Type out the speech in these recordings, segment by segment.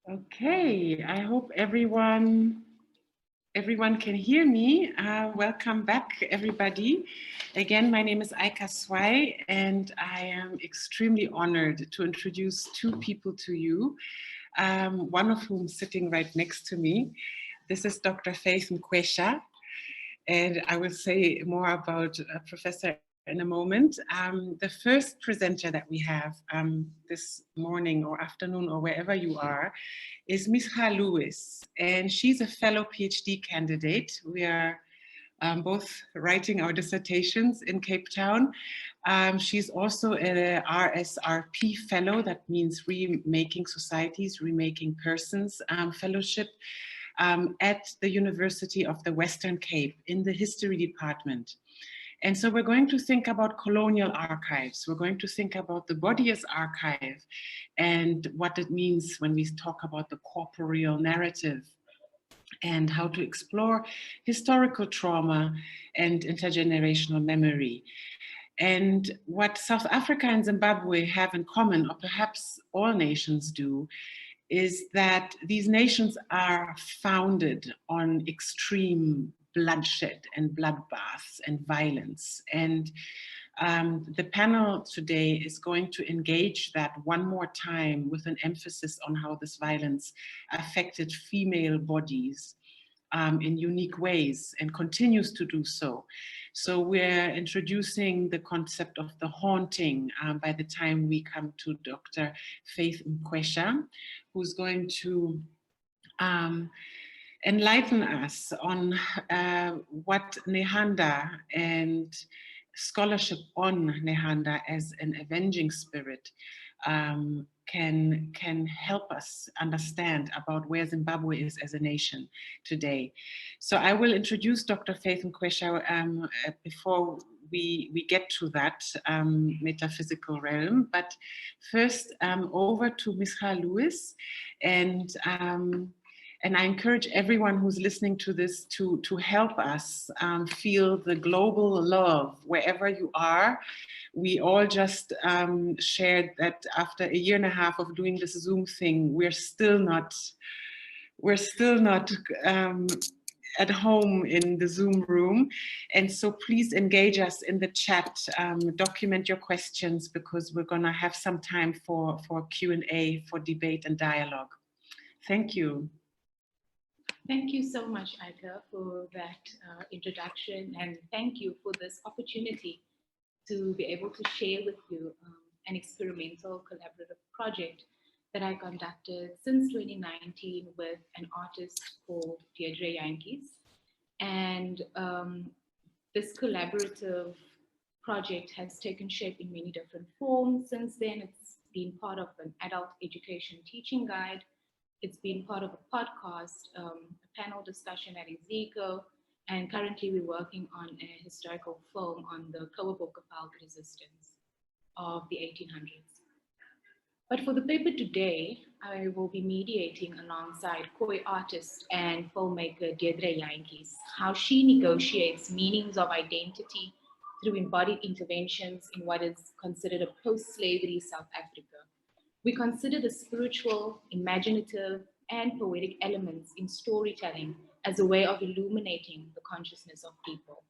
Okay, I hope everyone can hear me. Welcome back, everybody. Again, my name is Aika Swai, and I am extremely honored to introduce two people to you, one of whom is sitting right next to me. This is Dr. Faith Mkwesha, and I will say more about Professor in a moment. The first presenter that we have this morning or afternoon or wherever you are is Misha Lewis, and she's a fellow PhD candidate. We are both writing our dissertations in Cape Town. She's also a RSRP fellow, that means Remaking Societies, Remaking Persons fellowship at the University of the Western Cape in the History Department. And so we're going to think about colonial archives. We're going to think about the body as archive and what it means when we talk about the corporeal narrative and how to explore historical trauma and intergenerational memory. And what South Africa and Zimbabwe have in common, or perhaps all nations do, is that these nations are founded on extreme bloodshed and bloodbaths and violence. And the panel today is going to engage that one more time with an emphasis on how this violence affected female bodies in unique ways and continues to do so. So we're introducing the concept of the haunting by the time we come to Dr. Faith Mkwesha, who's going to enlighten us on what Nehanda and scholarship on Nehanda as an avenging spirit can help us understand about where Zimbabwe is as a nation today. So I will introduce Dr. Faith Mkwesha before we get to that metaphysical realm. But first, over to Misha Lewis, and I encourage everyone who's listening to this to help us feel the global love wherever you are. We all just shared that after a year and a half of doing this Zoom thing, we're still not at home in the Zoom room. And so please engage us in the chat, document your questions, because we're gonna have some time for Q&A, for debate and dialogue. Thank you. Thank you so much, Aika, for that introduction, and thank you for this opportunity to be able to share with you an experimental collaborative project that I conducted since 2019 with an artist called Deidre Yankees. And this collaborative project has taken shape in many different forms. Since then, it's been part of an adult education teaching guide. It's been part of a podcast, a panel discussion at Iziko, and currently we're working on a historical film on the Kowabokapalt resistance of the 1800s. But for the paper today, I will be mediating alongside Khoi artist and filmmaker Deidre Yankees, how she negotiates meanings of identity through embodied interventions in what is considered a post-slavery South Africa. We consider the spiritual, imaginative, and poetic elements in storytelling as a way of illuminating the consciousness of people.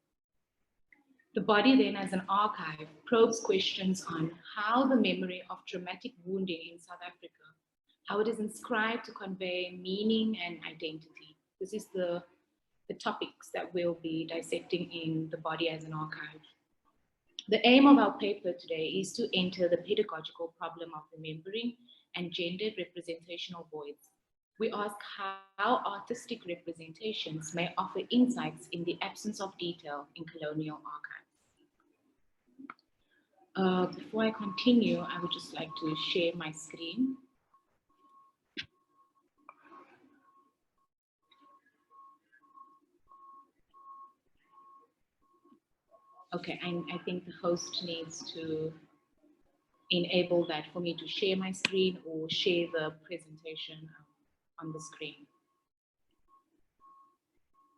The body then, as an archive, probes questions on how the memory of traumatic wounding in South Africa, how it is inscribed to convey meaning and identity. This is the topics that we'll be dissecting in the body as an archive. The aim of our paper today is to enter the pedagogical problem of remembering and gendered representational voids. We ask how artistic representations may offer insights in the absence of detail in colonial archives. Before I continue, I would just like to share my screen. Okay, and I think the host needs to enable that for me to share my screen or share the presentation on the screen.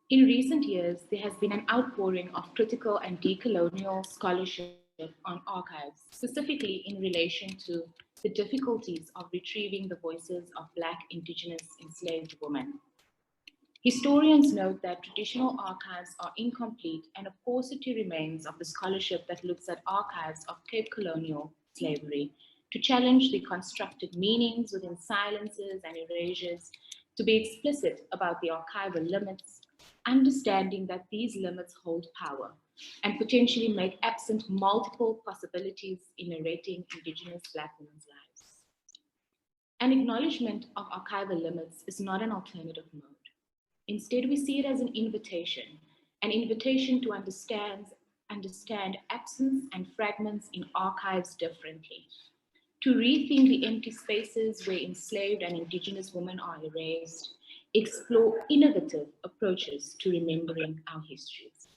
In recent years, there has been an outpouring of critical and decolonial scholarship on archives, specifically in relation to the difficulties of retrieving the voices of Black, Indigenous, enslaved women. Historians note that traditional archives are incomplete and a paucity remains of the scholarship that looks at archives of Cape colonial slavery to challenge the constructed meanings within silences and erasures, to be explicit about the archival limits, understanding that these limits hold power and potentially make absent multiple possibilities in narrating Indigenous Black women's lives. An acknowledgement of archival limits is not an alternative mode. Instead, we see it as an invitation to understand absence and fragments in archives differently, to rethink the empty spaces where enslaved and Indigenous women are erased, explore innovative approaches to remembering our histories.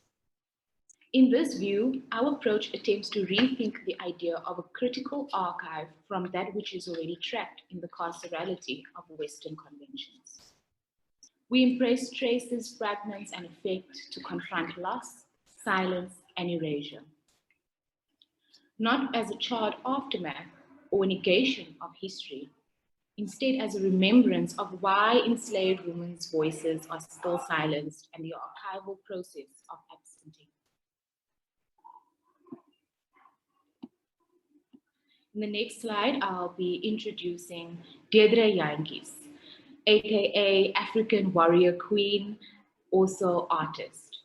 In this view, our approach attempts to rethink the idea of a critical archive from that which is already trapped in the carcerality of Western conventions. We embrace traces, fragments, and effect to confront loss, silence, and erasure. Not as a charred aftermath or negation of history, instead as a remembrance of why enslaved women's voices are still silenced and the archival process of absenting. In the next slide, I'll be introducing Deidre Yankees, aka African warrior queen, also artist.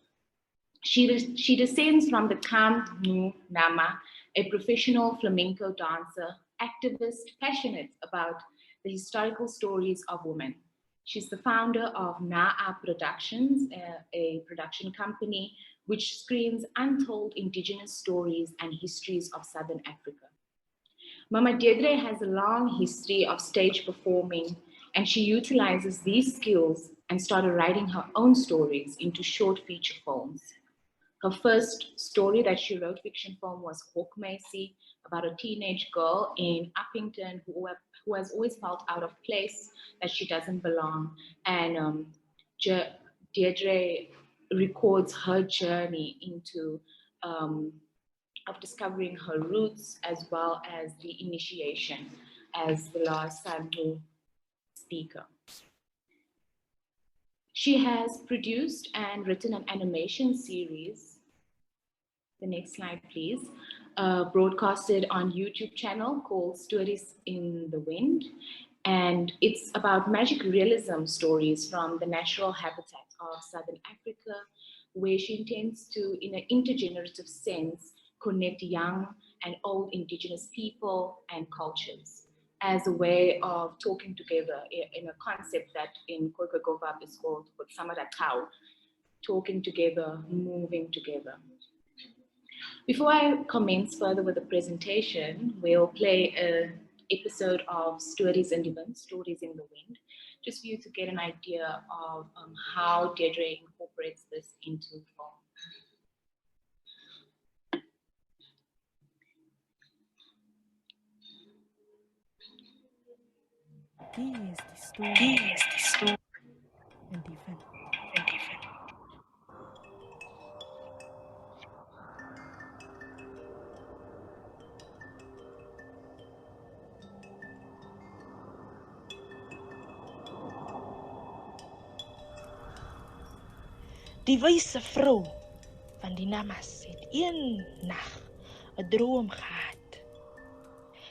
She descends from the Kamnu Nama, a professional flamenco dancer, activist, passionate about the historical stories of women. She's the founder of Naa Productions, a production company which screens untold Indigenous stories and histories of Southern Africa. Mama Deidre has a long history of stage performing, and she utilizes these skills and started writing her own stories into short feature films. Her first story that she wrote, fiction film, was Hawk Macy, about a teenage girl in Uppington who has always felt out of place, that she doesn't belong. And Deidre records her journey into of discovering her roots, as well as the initiation as the last Sanhu speaker. She has produced and written an animation series. The next slide, please. Broadcasted on YouTube channel called Stories in the Wind. And it's about magic realism stories from the natural habitat of Southern Africa, where she intends to, in an intergenerative sense, connect young and old Indigenous people and cultures as a way of talking together in a concept that in Khoikhoi Govab is called Samara Kau, talking together, moving together. Before I commence further with the presentation, we'll play an episode of Stories in the Wind, Stories in the Wind, just for you to get an idea of how Deidre incorporates this into film. Hier is die story. En die wind. Die wyse vrou van die Namas het een nag 'n droom gehad.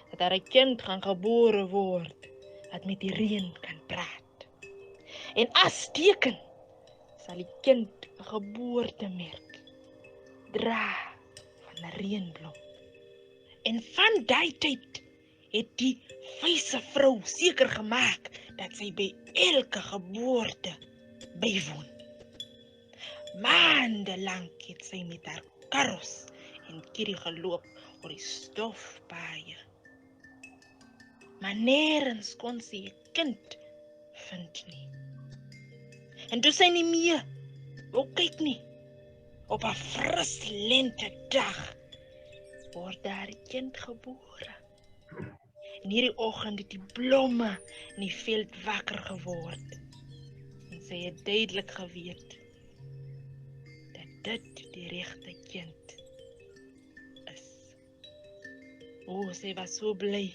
Dat haar 'n kind gaan gebore word, wat met die reën kan praat. En as teken sal die kind 'n geboortemerk dra van 'n reënblom. En van daai tyd het die wyse vrou seker gemaak dat sy by elke geboorte bywoon. Maande lank het sy met haar karros en kierie geloop oor die stofpaaie. Maar nêrens kon sy 'n kind vind nie. En toe sy nie meer wou kyk nie, op 'n fris lentedag word daar 'n kind gebore. En hierdie oggend het die blomme in die veld wakker geword. En sy het duidelik geweet dit die regte kind is. O, sy was so bly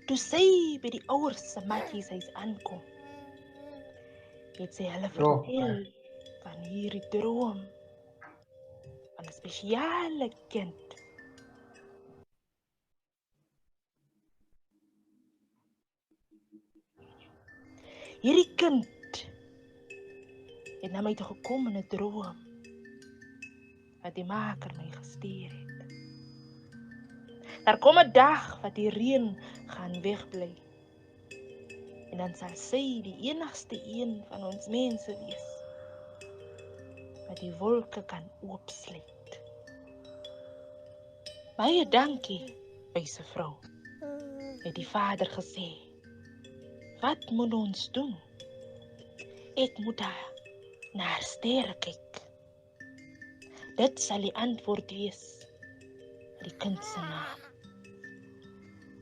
Toe sy by die ouers se matjieshuis aankom, het sy hulle vertel van hierdie droom van 'n spesiale kind. Hierdie kind het na my toe gekom in 'n droom wat die maker my gestuur het. Daar kom 'n dag wat die reën gaan wegbly. En dan sal sy die enigste een van ons mense wees wat die wolke kan oopsluit. Baie dankie, wyse vrou, het die vader gesê. Wat moet ons doen? Ek moet na haar sterre kyk. Dit sal die antwoord wees vir die kind se naam.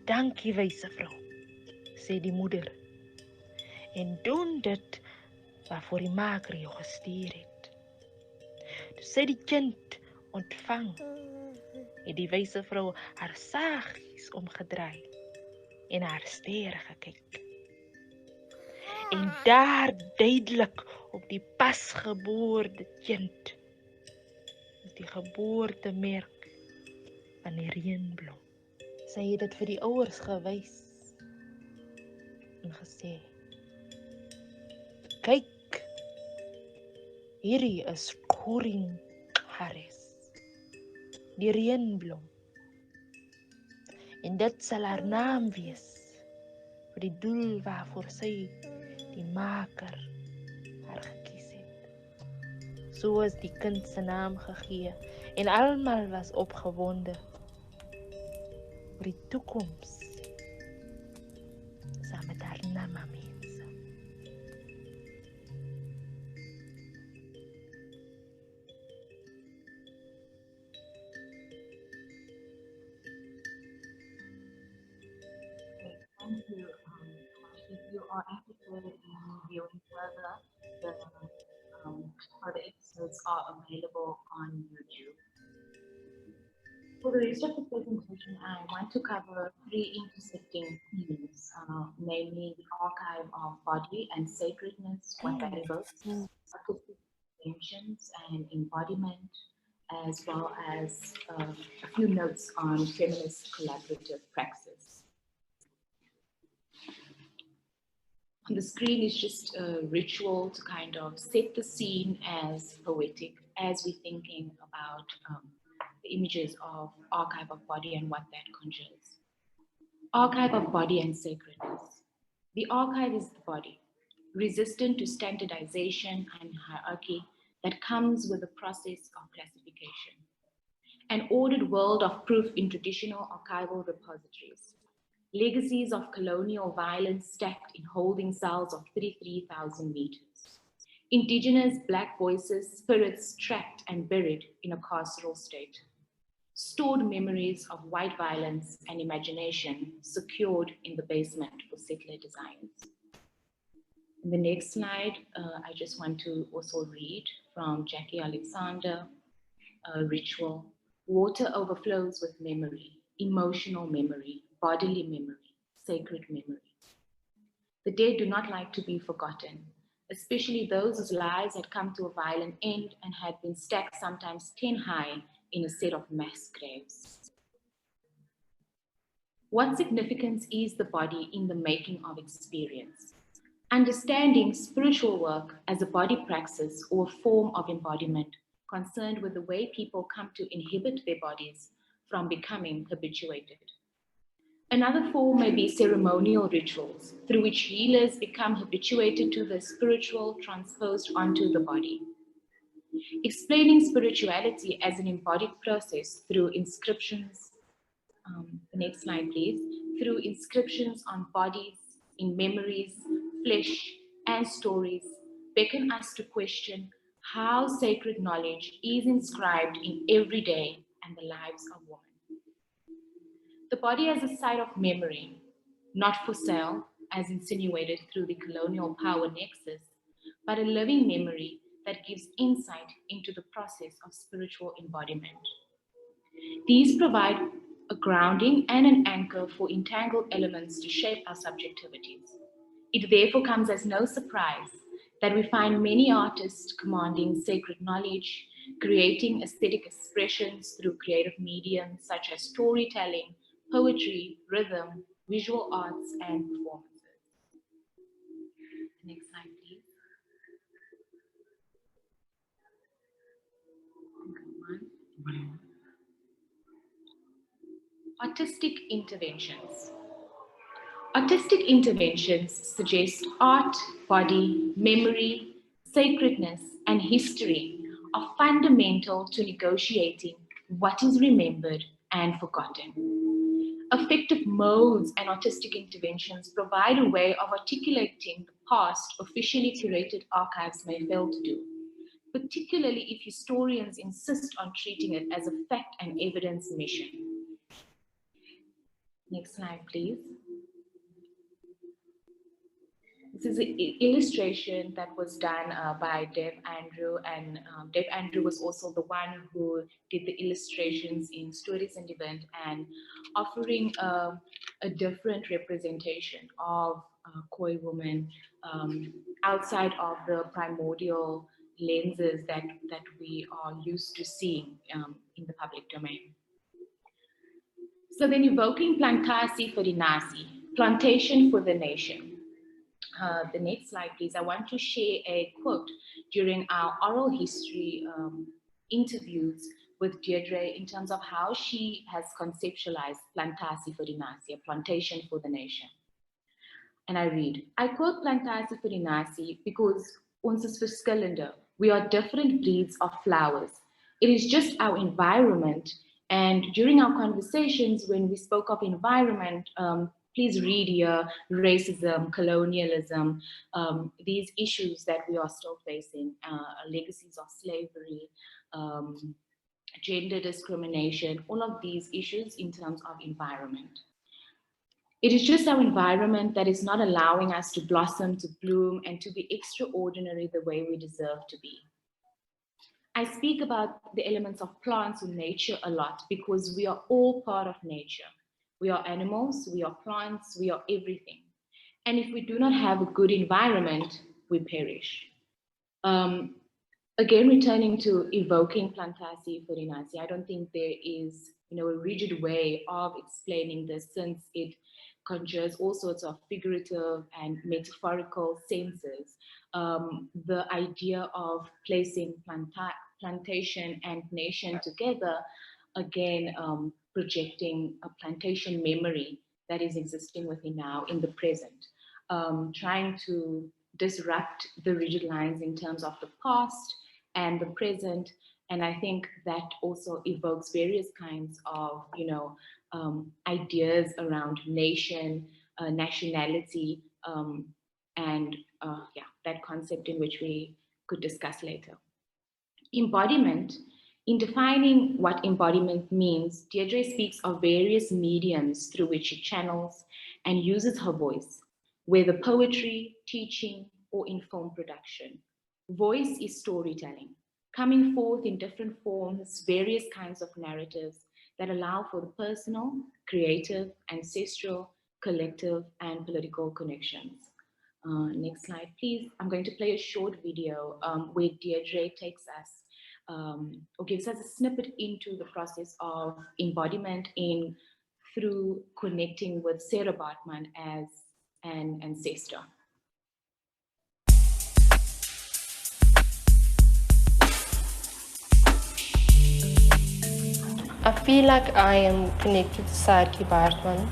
Dankie, wyse vrou, sê die moeder. En doen dit waarvoor die maker jou gestuur het. Toe sy die kind ontvang, het die wyse vrou haar saggies omgedraai en haar sterre gekyk. En daar duidelik op die pasgeboorte kind is die geboortemerk van die reënblom. Sy het dit vir die ouers gewys en gesê, kyk, hierdie is Koring Harris, die reënblom. En dit sal haar naam wees vir die doel waarvoor sy die maker haar gekies het. So is die kind se naam gegee en almal was opgewonde vir die toekoms saam met haar nama mense. Thank you. If you are interested in viewing further, the further episodes are available on YouTube. For the rest of the presentation, I want to cover three intersecting themes, namely the archive of body and sacredness, what that evokes, artistic dimensions and embodiment, as well as a few notes on feminist collaborative praxis. On the screen is just a ritual to kind of set the scene as poetic, as we're thinking about the images of archive of body and what that conjures. Archive of body and sacredness. The archive is the body, resistant to standardization and hierarchy that comes with the process of classification. An ordered world of proof in traditional archival repositories. Legacies of colonial violence stacked in holding cells of 33,000 meters. Indigenous Black voices, spirits trapped and buried in a carceral state. Stored memories of white violence and imagination secured in the basement for settler designs. In the next slide, I just want to also read from Jackie Alexander, Ritual. Water overflows with memory, emotional memory, bodily memory, sacred memory. The dead do not like to be forgotten, especially those whose lives had come to a violent end and had been stacked sometimes 10 high in a set of mass graves. What significance is the body in the making of experience? Understanding spiritual work as a body praxis or a form of embodiment concerned with the way people come to inhibit their bodies from becoming habituated. Another form may be ceremonial rituals through which healers become habituated to the spiritual transposed onto the body. Explaining spirituality as an embodied process through inscriptions, the next slide please, through inscriptions on bodies, in memories, flesh, and stories, beckon us to question how sacred knowledge is inscribed in every day and the lives of women. The body as a site of memory, not for sale, as insinuated through the colonial power nexus, but a living memory that gives insight into the process of spiritual embodiment. These provide a grounding and an anchor for entangled elements to shape our subjectivities. It therefore comes as no surprise that we find many artists commanding sacred knowledge, creating aesthetic expressions through creative mediums such as storytelling, poetry, rhythm, visual arts, and performances. Next slide, please. Artistic interventions. Artistic interventions suggest art, body, memory, sacredness, and history are fundamental to negotiating what is remembered and forgotten. Effective modes and artistic interventions provide a way of articulating the past officially curated archives may fail to do, particularly if historians insist on treating it as a fact and evidence mission. Next slide, please. This is an illustration that was done by Dev Andrew, and Dev Andrew was also the one who did the illustrations in Stories and Event, and offering a different representation of Khoi women outside of the primordial lenses that we are used to seeing in the public domain. So then, evoking Plantasi for Dinasi, plantation for the nation. The next slide, please. I want to share a quote during our oral history interviews with Deidre in terms of how she has conceptualized Plantasi for Dinasi, a plantation for the nation. And I read, I quote Plantasi for Dinasi because ons is verskillende. We are different breeds of flowers. It is just our environment. And during our conversations, when we spoke of environment, please read here, racism, colonialism, these issues that we are still facing, legacies of slavery, gender discrimination, all of these issues in terms of environment. It is just our environment that is not allowing us to blossom, to bloom, and to be extraordinary the way we deserve to be. I speak about the elements of plants or nature a lot because we are all part of nature. We are animals, we are plants, we are everything. And if we do not have a good environment, we perish. Again, returning to evoking Plantasi for Dinasi, I don't think there is a rigid way of explaining this, since it conjures all sorts of figurative and metaphorical senses. The idea of placing plantation and nation together, again, projecting a plantation memory that is existing within now in the present, trying to disrupt the rigid lines in terms of the past and the present. And I think that also evokes various kinds of, ideas around nation, nationality, and that concept in which we could discuss later. Embodiment. In defining what embodiment means, Deidre speaks of various mediums through which she channels and uses her voice, whether poetry, teaching, or in film production. Voice is storytelling, coming forth in different forms, various kinds of narratives that allow for the personal, creative, ancestral, collective, and political connections. Next slide, please. I'm going to play a short video where Deidre takes us or gives us a snippet into the process of embodiment through connecting with Sarah Bartman as an ancestor. I feel like I am connected to Sarki Bartman.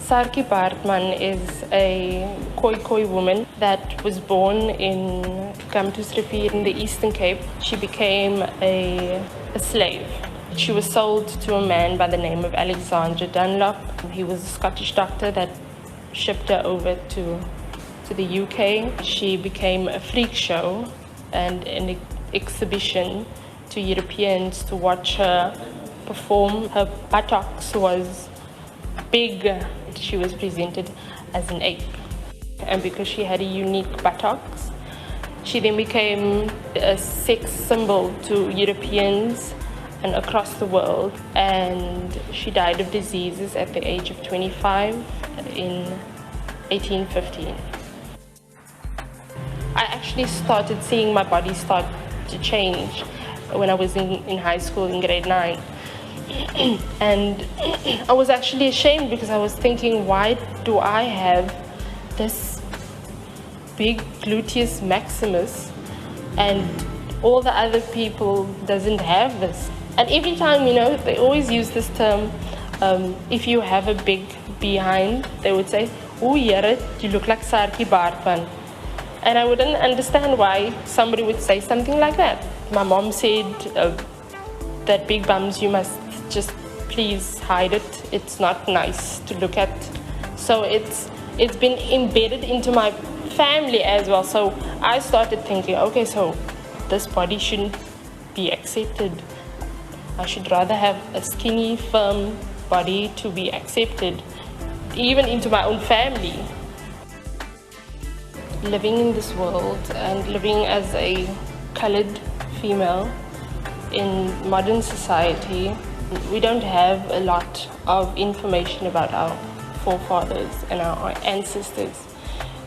Sarki Bartman is a Khoi woman that was born in Kamtusrivier in the Eastern Cape. She became a slave. She was sold to a man by the name of Alexander Dunlop. He was a Scottish doctor that shipped her over to the UK. She became a freak show and an exhibition to Europeans to watch her perform. Her buttocks was big. She was presented as an ape. And because she had a unique buttocks, she then became a sex symbol to Europeans and across the world, and she died of diseases at the age of 25 in 1815. I actually started seeing my body start to change when I was in high school in grade 9. And I was actually ashamed because I was thinking, why do I have this big gluteus maximus and all the other people doesn't have this? And every time, they always use this term, if you have a big behind, they would say, "Oh, Jere, you look like Sarki Baartman." And I wouldn't understand why somebody would say something like that. My mom said, that big bums, you must just please hide it. It's not nice to look at. So it's been embedded into my family as well. So I started thinking, okay, so this body shouldn't be accepted. I should rather have a skinny, firm body to be accepted, even into my own family. Living in this world and living as a colored female in modern society, we don't have a lot of information about our forefathers and our ancestors.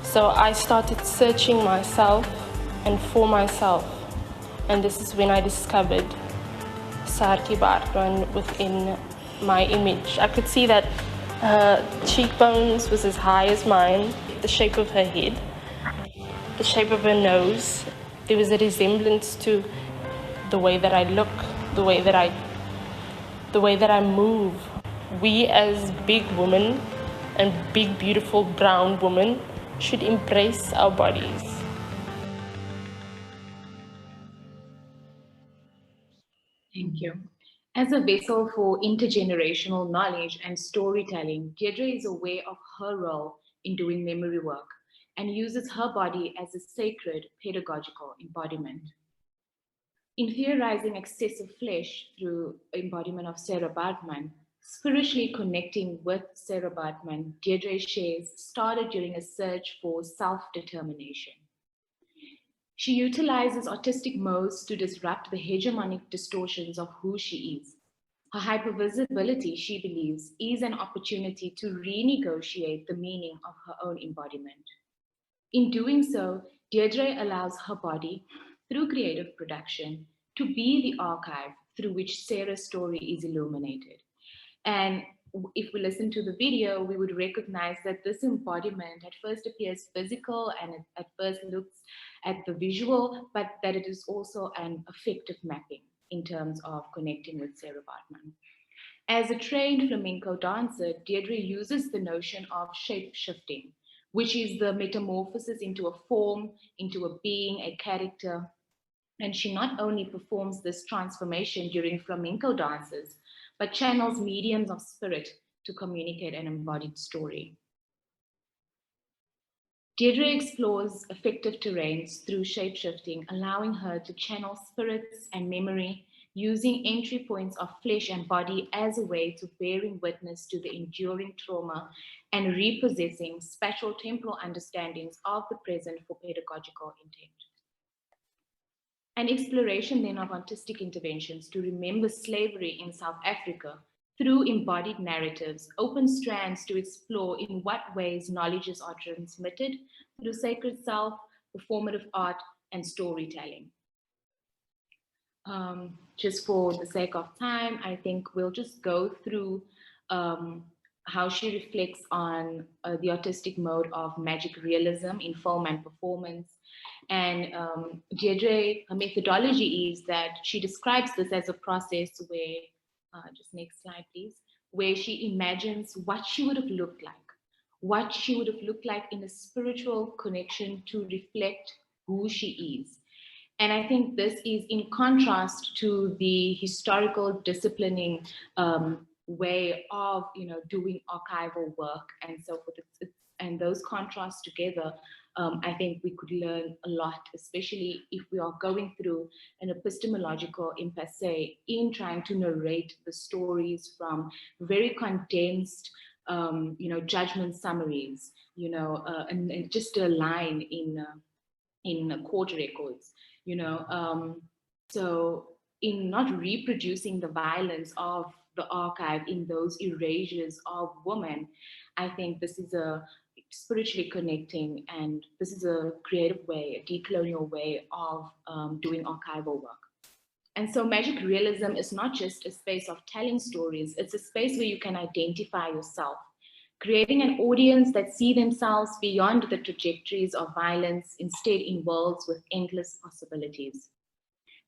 So I started searching myself and for myself, and this is when I discovered Sarki Baartman within my image. I could see that her cheekbones was as high as mine, the shape of her head, the shape of her nose. There was a resemblance to the way that I look, the way that I move. We as big women and big, beautiful brown women should embrace our bodies. Thank you. As a vessel for intergenerational knowledge and storytelling, Deidre is aware of her role in doing memory work and uses her body as a sacred pedagogical embodiment. In theorizing excessive flesh through embodiment of Sarah Baartman, spiritually connecting with Sarah Baartman, Deidre shares started during a search for self-determination. She utilizes artistic modes to disrupt the hegemonic distortions of who she is. Her hypervisibility, she believes, is an opportunity to renegotiate the meaning of her own embodiment. In doing so, Deidre allows her body, through creative production, to be the archive through which Sarah's story is illuminated. And if we listen to the video, we would recognize that this embodiment at first appears physical and at first looks at the visual, but that it is also an affective mapping in terms of connecting with Sarah Baartman. As a trained flamenco dancer, Deidre uses the notion of shape-shifting, which is the metamorphosis into a form, into a being, a character. And she not only performs this transformation during flamenco dances, but channels mediums of spirit to communicate an embodied story. Deidre explores affective terrains through shape-shifting, allowing her to channel spirits and memory, using entry points of flesh and body as a way to bearing witness to the enduring trauma and repossessing spatial temporal understandings of the present for pedagogical intent. An exploration then of artistic interventions to remember slavery in South Africa through embodied narratives, open strands to explore in what ways knowledges are transmitted through sacred self, performative art, and storytelling. Just for the sake of time, I think we'll just go through how she reflects on the artistic mode of magic realism in film and performance. And Deidre, her methodology is that she describes this as a process where, just next slide please, where she imagines what she would have looked like in a spiritual connection to reflect who she is. And I think this is in contrast to the historical disciplining way of doing archival work and so forth. And those contrasts together, I think we could learn a lot, especially if we are going through an epistemological impasse in trying to narrate the stories from very condensed, judgment summaries, and just a line in court records, So in not reproducing the violence of the archive in those erasures of women, I think this is a spiritually connecting, and this is a creative way, a decolonial way of doing archival work. And so magic realism is not just a space of telling stories, it's a space where you can identify yourself, creating an audience that see themselves beyond the trajectories of violence, instead in worlds with endless possibilities.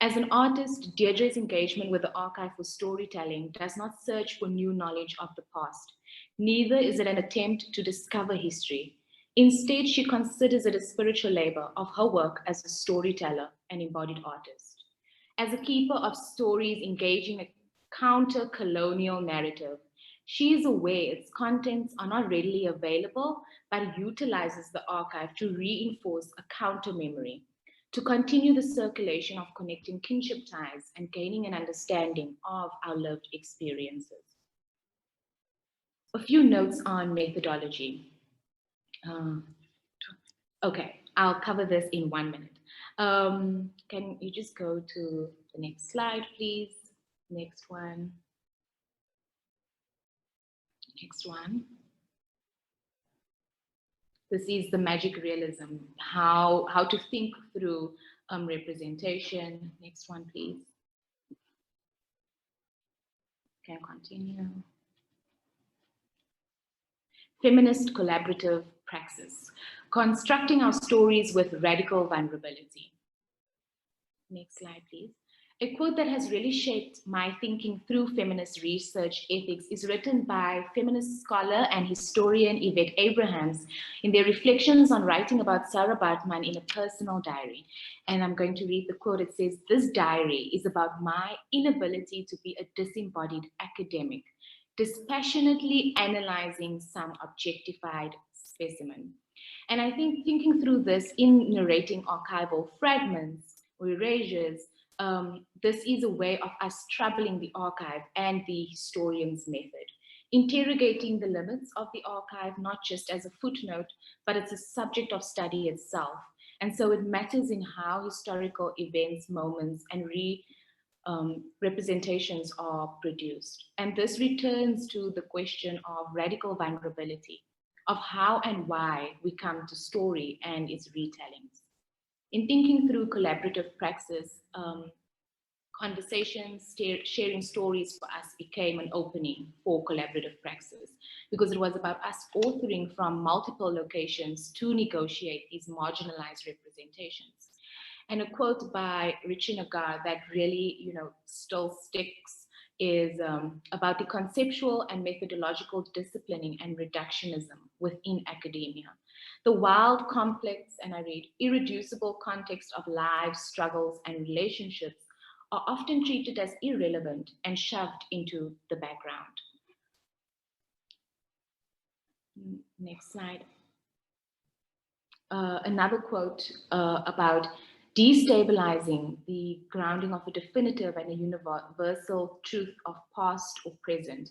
As an artist, Deidre's engagement with the archive for storytelling does not search for new knowledge of the past. Neither is it an attempt to discover history. Instead, she considers it a spiritual labor of her work as a storyteller and embodied artist. As a keeper of stories engaging a counter-colonial narrative, she is aware its contents are not readily available, but utilizes the archive to reinforce a counter-memory, to continue the circulation of connecting kinship ties and gaining an understanding of our lived experiences. A few notes on methodology. Okay, I'll cover this in 1 minute. Can you just go to the next slide, please? Next one. Next one. This is the magic realism, how to think through representation. Next one, please. Can continue. Feminist collaborative praxis, constructing our stories with radical vulnerability. Next slide, please. A quote that has really shaped my thinking through feminist research ethics is written by feminist scholar and historian Yvette Abrahams in their reflections on writing about Sarah Baartman in a personal diary. And I'm going to read the quote. It says, "This diary is about my inability to be a disembodied academic, dispassionately analyzing some objectified specimen." And I think thinking through this in narrating archival fragments or erasures, this is a way of us troubling the archive and the historian's method, interrogating the limits of the archive, not just as a footnote, but it's a subject of study itself. And so it matters in how historical events, moments, and representations are produced. And this returns to the question of radical vulnerability, of how and why we come to story and its retellings. In thinking through collaborative praxis, conversations, sharing stories for us became an opening for collaborative praxis, because it was about us authoring from multiple locations to negotiate these marginalized representations. And a quote by Regenerative that really, still sticks is about the conceptual and methodological disciplining and reductionism within academia. The wild, complex, and I read, irreducible context of lives, struggles, and relationships are often treated as irrelevant and shoved into the background. Next slide. Another quote about destabilizing the grounding of a definitive and a universal truth of past or present,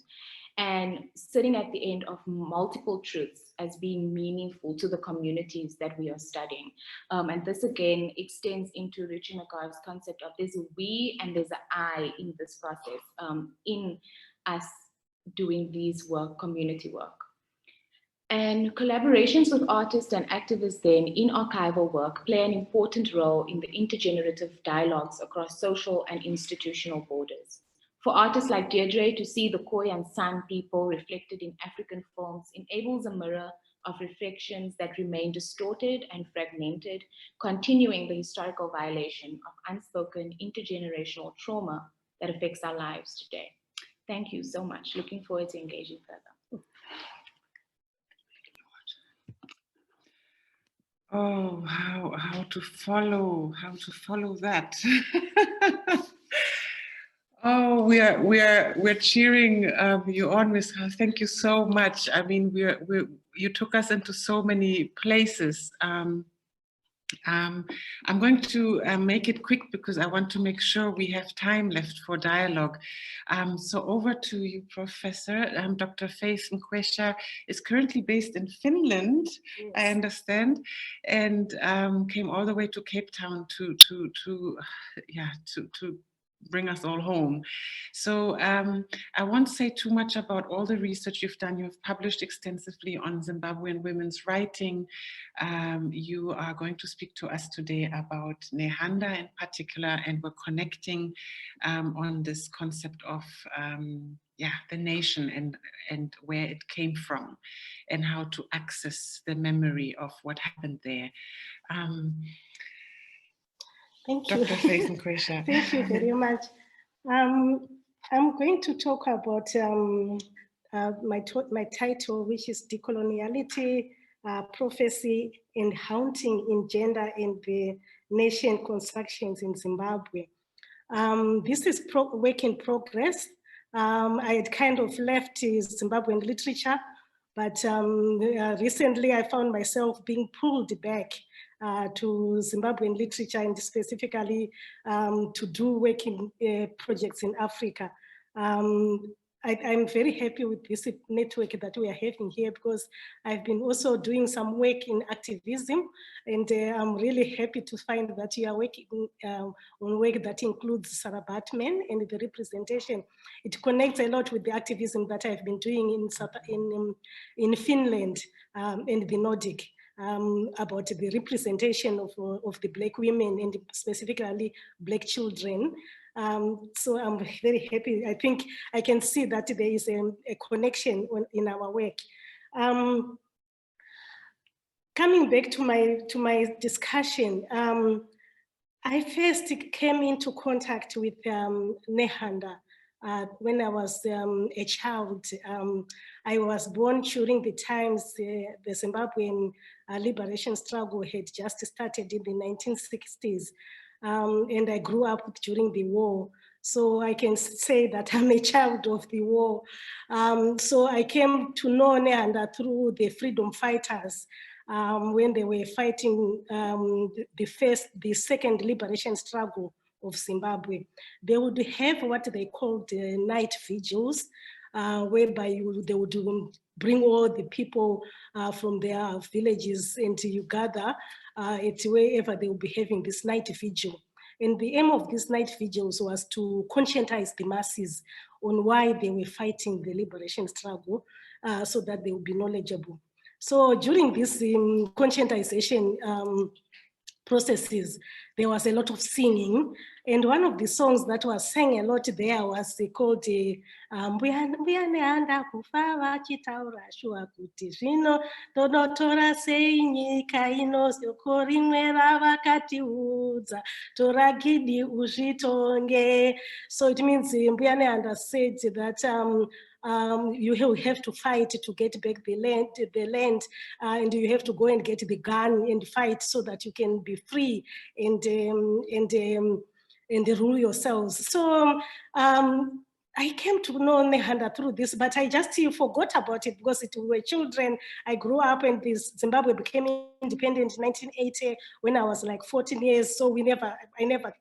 and sitting at the end of multiple truths as being meaningful to the communities that we are studying. And this again extends into Regenerative concept of there's a we and there's an I in this process, in us doing these work, community work. And collaborations with artists and activists then in archival work play an important role in the intergenerative dialogues across social and institutional borders. For artists like Deidre to see the Khoi and San people reflected in African films enables a mirror of reflections that remain distorted and fragmented, continuing the historical violation of unspoken intergenerational trauma that affects our lives today. Thank you so much. Looking forward to engaging further. Oh, how to follow that. Oh, we're cheering you on, Ms. Haas. Thank you so much. I mean, you took us into so many places. I'm going to make it quick because I want to make sure we have time left for dialogue. So over to you, Professor. Dr. Faith Nkwesha is currently based in Finland, yes. I understand, and came all the way to Cape Town to bring us all home. So I won't say too much about all the research you've done. You've published extensively on Zimbabwean women's writing. You are going to speak to us today about Nehanda in particular, and we're connecting on this concept of the nation and where it came from and how to access the memory of what happened there. Thank you. Dr. Faith Nkwesha. Thank you very much. I'm going to talk about my title, which is Decoloniality, Prophecy, and Haunting in Gender in the Nation Constructions in Zimbabwe. This is work in progress. I had kind of left Zimbabwean literature, but recently I found myself being pulled back to Zimbabwean literature, and specifically to do working projects in Africa. I'm very happy with this network that we are having here, because I've been also doing some work in activism, and I'm really happy to find that you are working on work that includes Sarah Batman and the representation. It connects a lot with the activism that I've been doing in Finland and the Nordic. About the representation of the Black women and specifically Black children. So I'm very happy. I think I can see that there is a connection in our work. Coming back to my discussion, I first came into contact with Nehanda when I was a child. I was born during the times the Zimbabwean liberation struggle had just started in the 1960s. And I grew up during the war. So I can say that I'm a child of the war. So I came to know Nehanda through the freedom fighters when they were fighting the second liberation struggle of Zimbabwe. They would have what they called night vigils, whereby they would bring all the people from their villages and you gather at wherever they will be having this night vigil. And the aim of these night vigils was to conscientize the masses on why they were fighting the liberation struggle, so that they would be knowledgeable. So during this conscientization processes, there was a lot of singing. And one of the songs that was sang a lot there was called Mbuya Nehanda kufa vachitaura shuwa kuti zvino tonotora sei nyika ino soko rimwe ravakatiudza tora gidi uzvitonge. So it means Mbuya Nehanda said that you have to fight to get back the land, and you have to go and get the gun and fight so that you can be free and rule yourselves. So I came to know Nehanda through this, but I just forgot about it because we were children. I grew up and Zimbabwe became independent in 1980 when I was like 14 years. So I never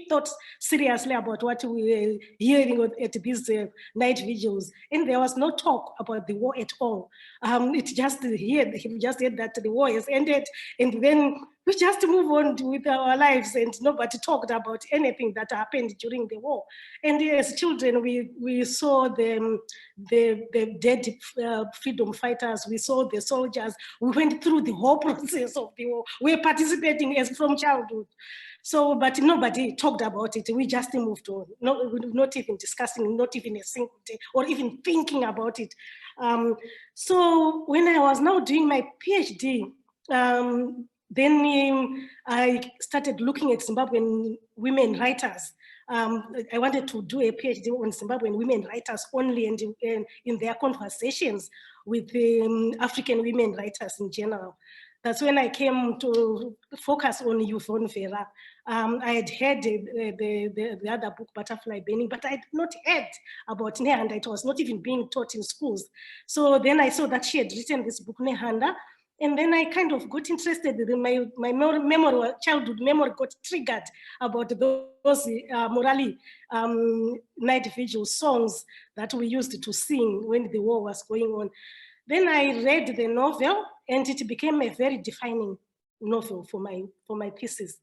thought seriously about what we were hearing at these night vigils. And there was no talk about the war at all. He just heard that the war has ended, and then we just move on with our lives, and nobody talked about anything that happened during the war. And as children, we saw the dead freedom fighters, we saw the soldiers, we went through the whole process of the war. We were participating as from childhood. So, but nobody talked about it. We just moved on, not even discussing, not even a single day, or even thinking about it. So when I was now doing my PhD, then I started looking at Zimbabwean women writers. I wanted to do a PhD on Zimbabwean women writers only, and in their conversations with African women writers in general. That's when I came to focus on Yvonne Vera. I had heard the other book, Butterfly Burning, but I had not heard about Nehanda. It was not even being taught in schools. So then I saw that she had written this book, Nehanda, and then I kind of got interested in my memory, childhood memory got triggered about those Morali night vigil songs that we used to sing when the war was going on. Then I read the novel, and it became a very defining novel for my thesis,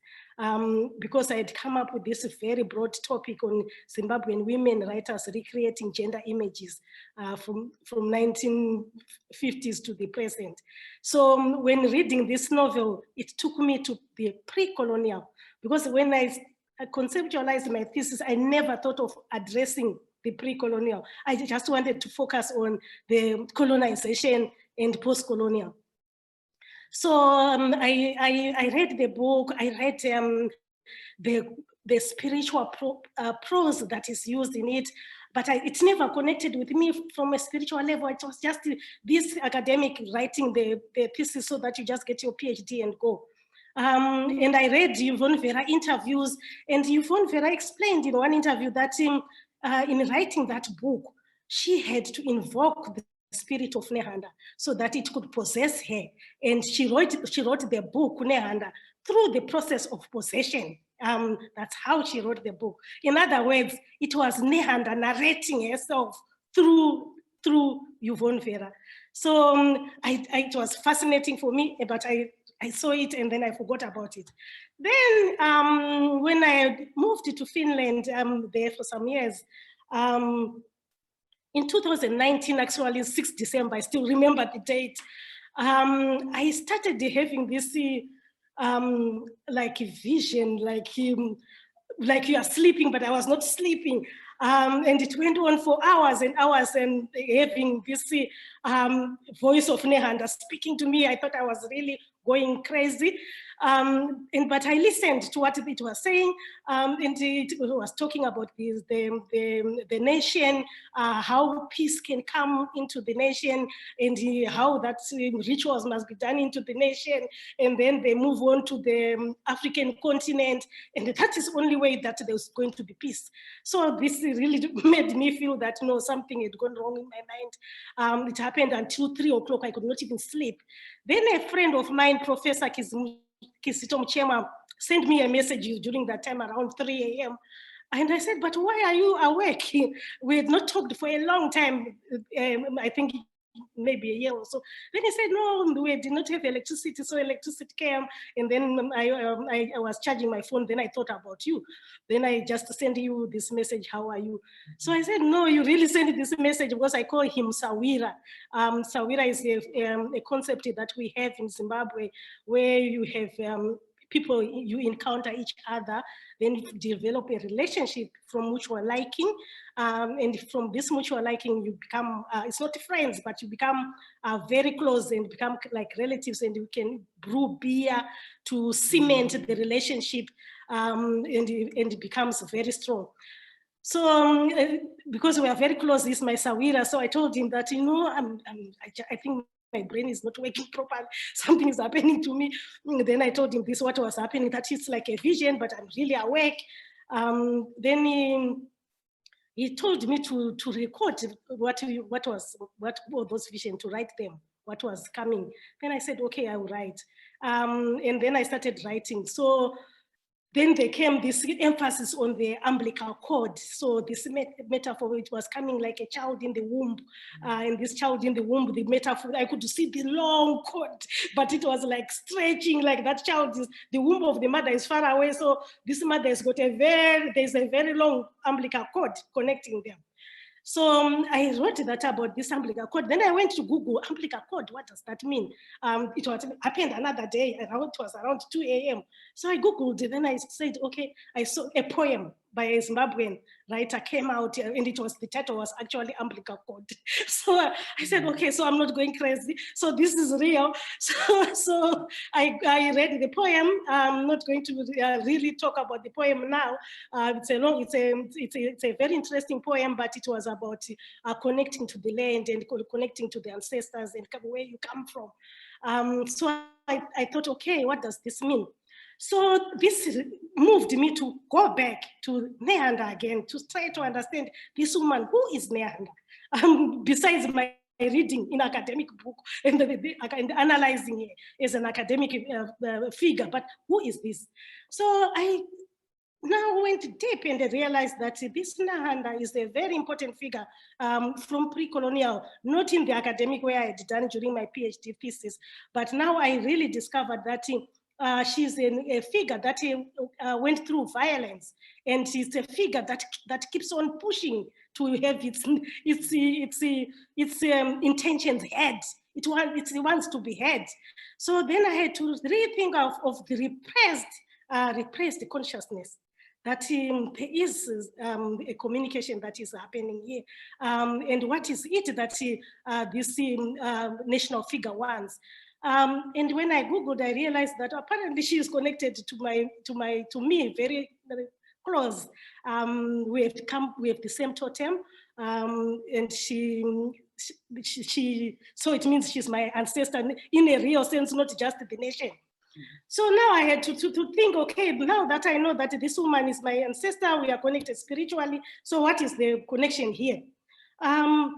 because I had come up with this very broad topic on Zimbabwean women writers recreating gender images from 1950s to the present. So when reading this novel, it took me to the pre-colonial, because when I conceptualized my thesis, I never thought of addressing the pre-colonial. I just wanted to focus on the colonization and post-colonial. So I read the book, I read the spiritual prose that is used in it, but it never connected with me from a spiritual level. It was just this academic writing the thesis so that you just get your PhD and go. And I read Yvonne Vera interviews, and Yvonne Vera explained in one interview that in writing that book, she had to invoke the spirit of Nehanda so that it could possess her. And she wrote the book, Nehanda, through the process of possession. That's how she wrote the book. In other words, it was Nehanda narrating herself through Yvonne Vera. So it was fascinating for me, but I saw it and then I forgot about it. Then when I moved to Finland, there for some years, in 2019, actually 6 December, I still remember the date, I started having this like a vision, like you are sleeping, but I was not sleeping. And it went on for hours and hours, and having this voice of Nehanda speaking to me. I thought I was really going crazy. But I listened to what it was saying, and it was talking about the nation, how peace can come into the nation, and how that rituals must be done into the nation, and then they move on to the African continent, and that is the only way that there's going to be peace. So this really made me feel that no, something had gone wrong in my mind. It happened until 3 o'clock. I could not even sleep. Then a friend of mine, Professor Kisito Mchema, sent me a message during that time around 3 a.m. And I said, but why are you awake? We had not talked for a long time, I think maybe a year or so. Then he said, no, we did not have electricity, so electricity came, and then I was charging my phone, then I thought about you. Then I just sent you this message, how are you? So I said, no, you really sent this message because I call him Sawira. Sawira is a concept that we have in Zimbabwe, where you have people, you encounter each other, then you develop a relationship from mutual liking. And from this mutual liking, you become, it's not friends, but you become very close and become like relatives, and you can brew beer to cement the relationship, and it becomes very strong. So because we are very close, this is my Sawira, so I told him that, you know, I think my brain is not working properly. Something is happening to me. And then I told him this, what was happening, that it's like a vision, but I'm really awake. Then he told me to record what were those visions, to write them, what was coming. Then I said, okay, I will write. And then I started writing. So then there came this emphasis on the umbilical cord. So this metaphor, it was coming like a child in the womb. And this child in the womb, the metaphor, I could see the long cord, but it was like stretching, like that child is, the womb of the mother is far away. So this mother has got there's a very long umbilical cord connecting them. So I wrote that about this umbilical cord. Then I went to Google umbilical cord. What does that mean? It happened another day. It was around 2 a.m. So I Googled it. Then I said, okay, I saw a poem by a Zimbabwean writer came out, and the title was actually umbilical cord. So I said, okay, so I'm not going crazy. So this is real. So I read the poem. I'm not going to really talk about the poem now. It's a very interesting poem, but it was about connecting to the land and connecting to the ancestors and where you come from. So I thought, okay, what does this mean? So this moved me to go back to Nehanda again, to try to understand this woman, who is Nehanda? Besides my reading in academic book and analyzing it as an academic figure, but who is this? So I now went deep and I realized that this Nehanda is a very important figure from pre-colonial, not in the academic way I had done during my PhD thesis, but now I really discovered that she's a figure that went through violence, and she's a figure that keeps on pushing to have its intentions heard. It wants to be heard. So then I had to rethink of the repressed consciousness, that there is a communication that is happening here, and what is it that this national figure wants. And when I Googled, I realized that apparently she is connected to me very, very close. We have the same totem, and so it means she's my ancestor in a real sense, not just the nation. So now I had to think, okay, now that I know that this woman is my ancestor, we are connected spiritually, so what is the connection here? And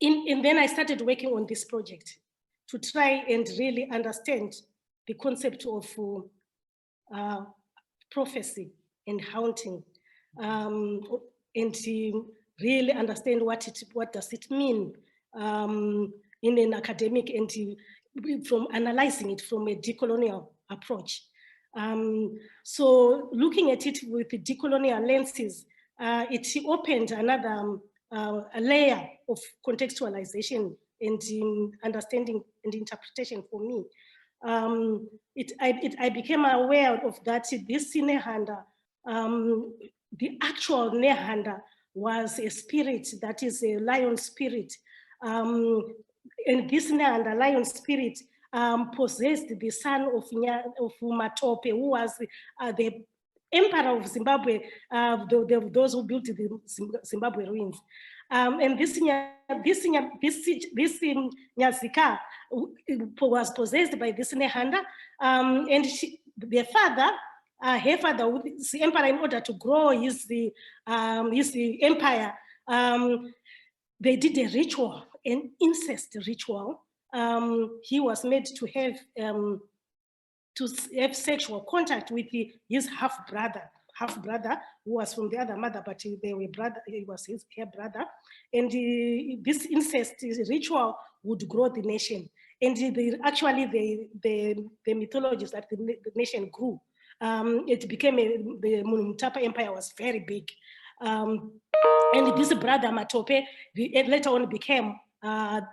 then I started working on this project to try and really understand the concept of prophecy and haunting, and really understand what does it mean in an academic, and from analyzing it from a decolonial approach. So looking at it with the decolonial lenses, it opened another a layer of contextualization and understanding and interpretation for me. I became aware of that this Nehanda, the actual Nehanda was a spirit that is a lion spirit. And this Nehanda lion spirit possessed the son of Matope, who was the emperor of Zimbabwe, those who built the Zimbabwe ruins. And this Nyazika was possessed by this Nehanda, and her father was the emperor. In order to grow his empire, they did a ritual, an incest ritual. He was made to have sexual contact with his half brother, who was from the other mother, but they were brother. He was her brother, and this incest ritual would grow the nation. And actually, the mythology is that the nation grew. It became the Munumtapa Empire was very big, and this brother Matope later on became the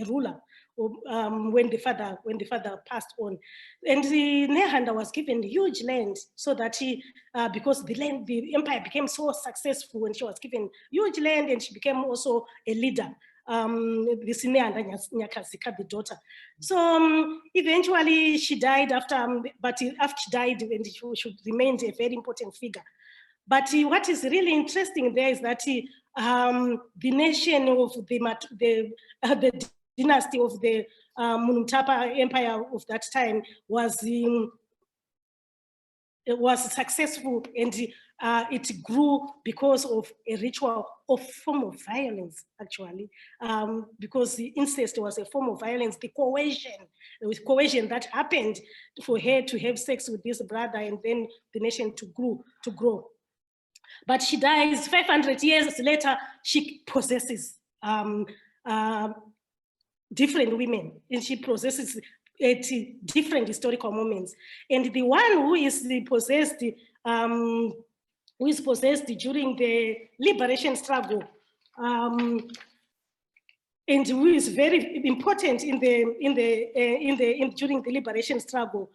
ruler. When the father passed on, and the Nehanda was given huge land, so that because the empire became so successful, and she was given huge land, and she became also a leader. This Nehanda Nyakazika, the daughter. So eventually she died but after she died, and she remained a very important figure. But what is really interesting there is that the nation of the dynasty of the Munumtapa Empire of that time was successful, and it grew because of a ritual of form of violence, actually, because the incest was a form of violence, the coercion that happened for her to have sex with this brother, and then the nation to grow. But she dies 500 years later. She possesses different women, and she possesses 80 different historical moments. And the one who is possessed during the liberation struggle, and who is very important during the liberation struggle,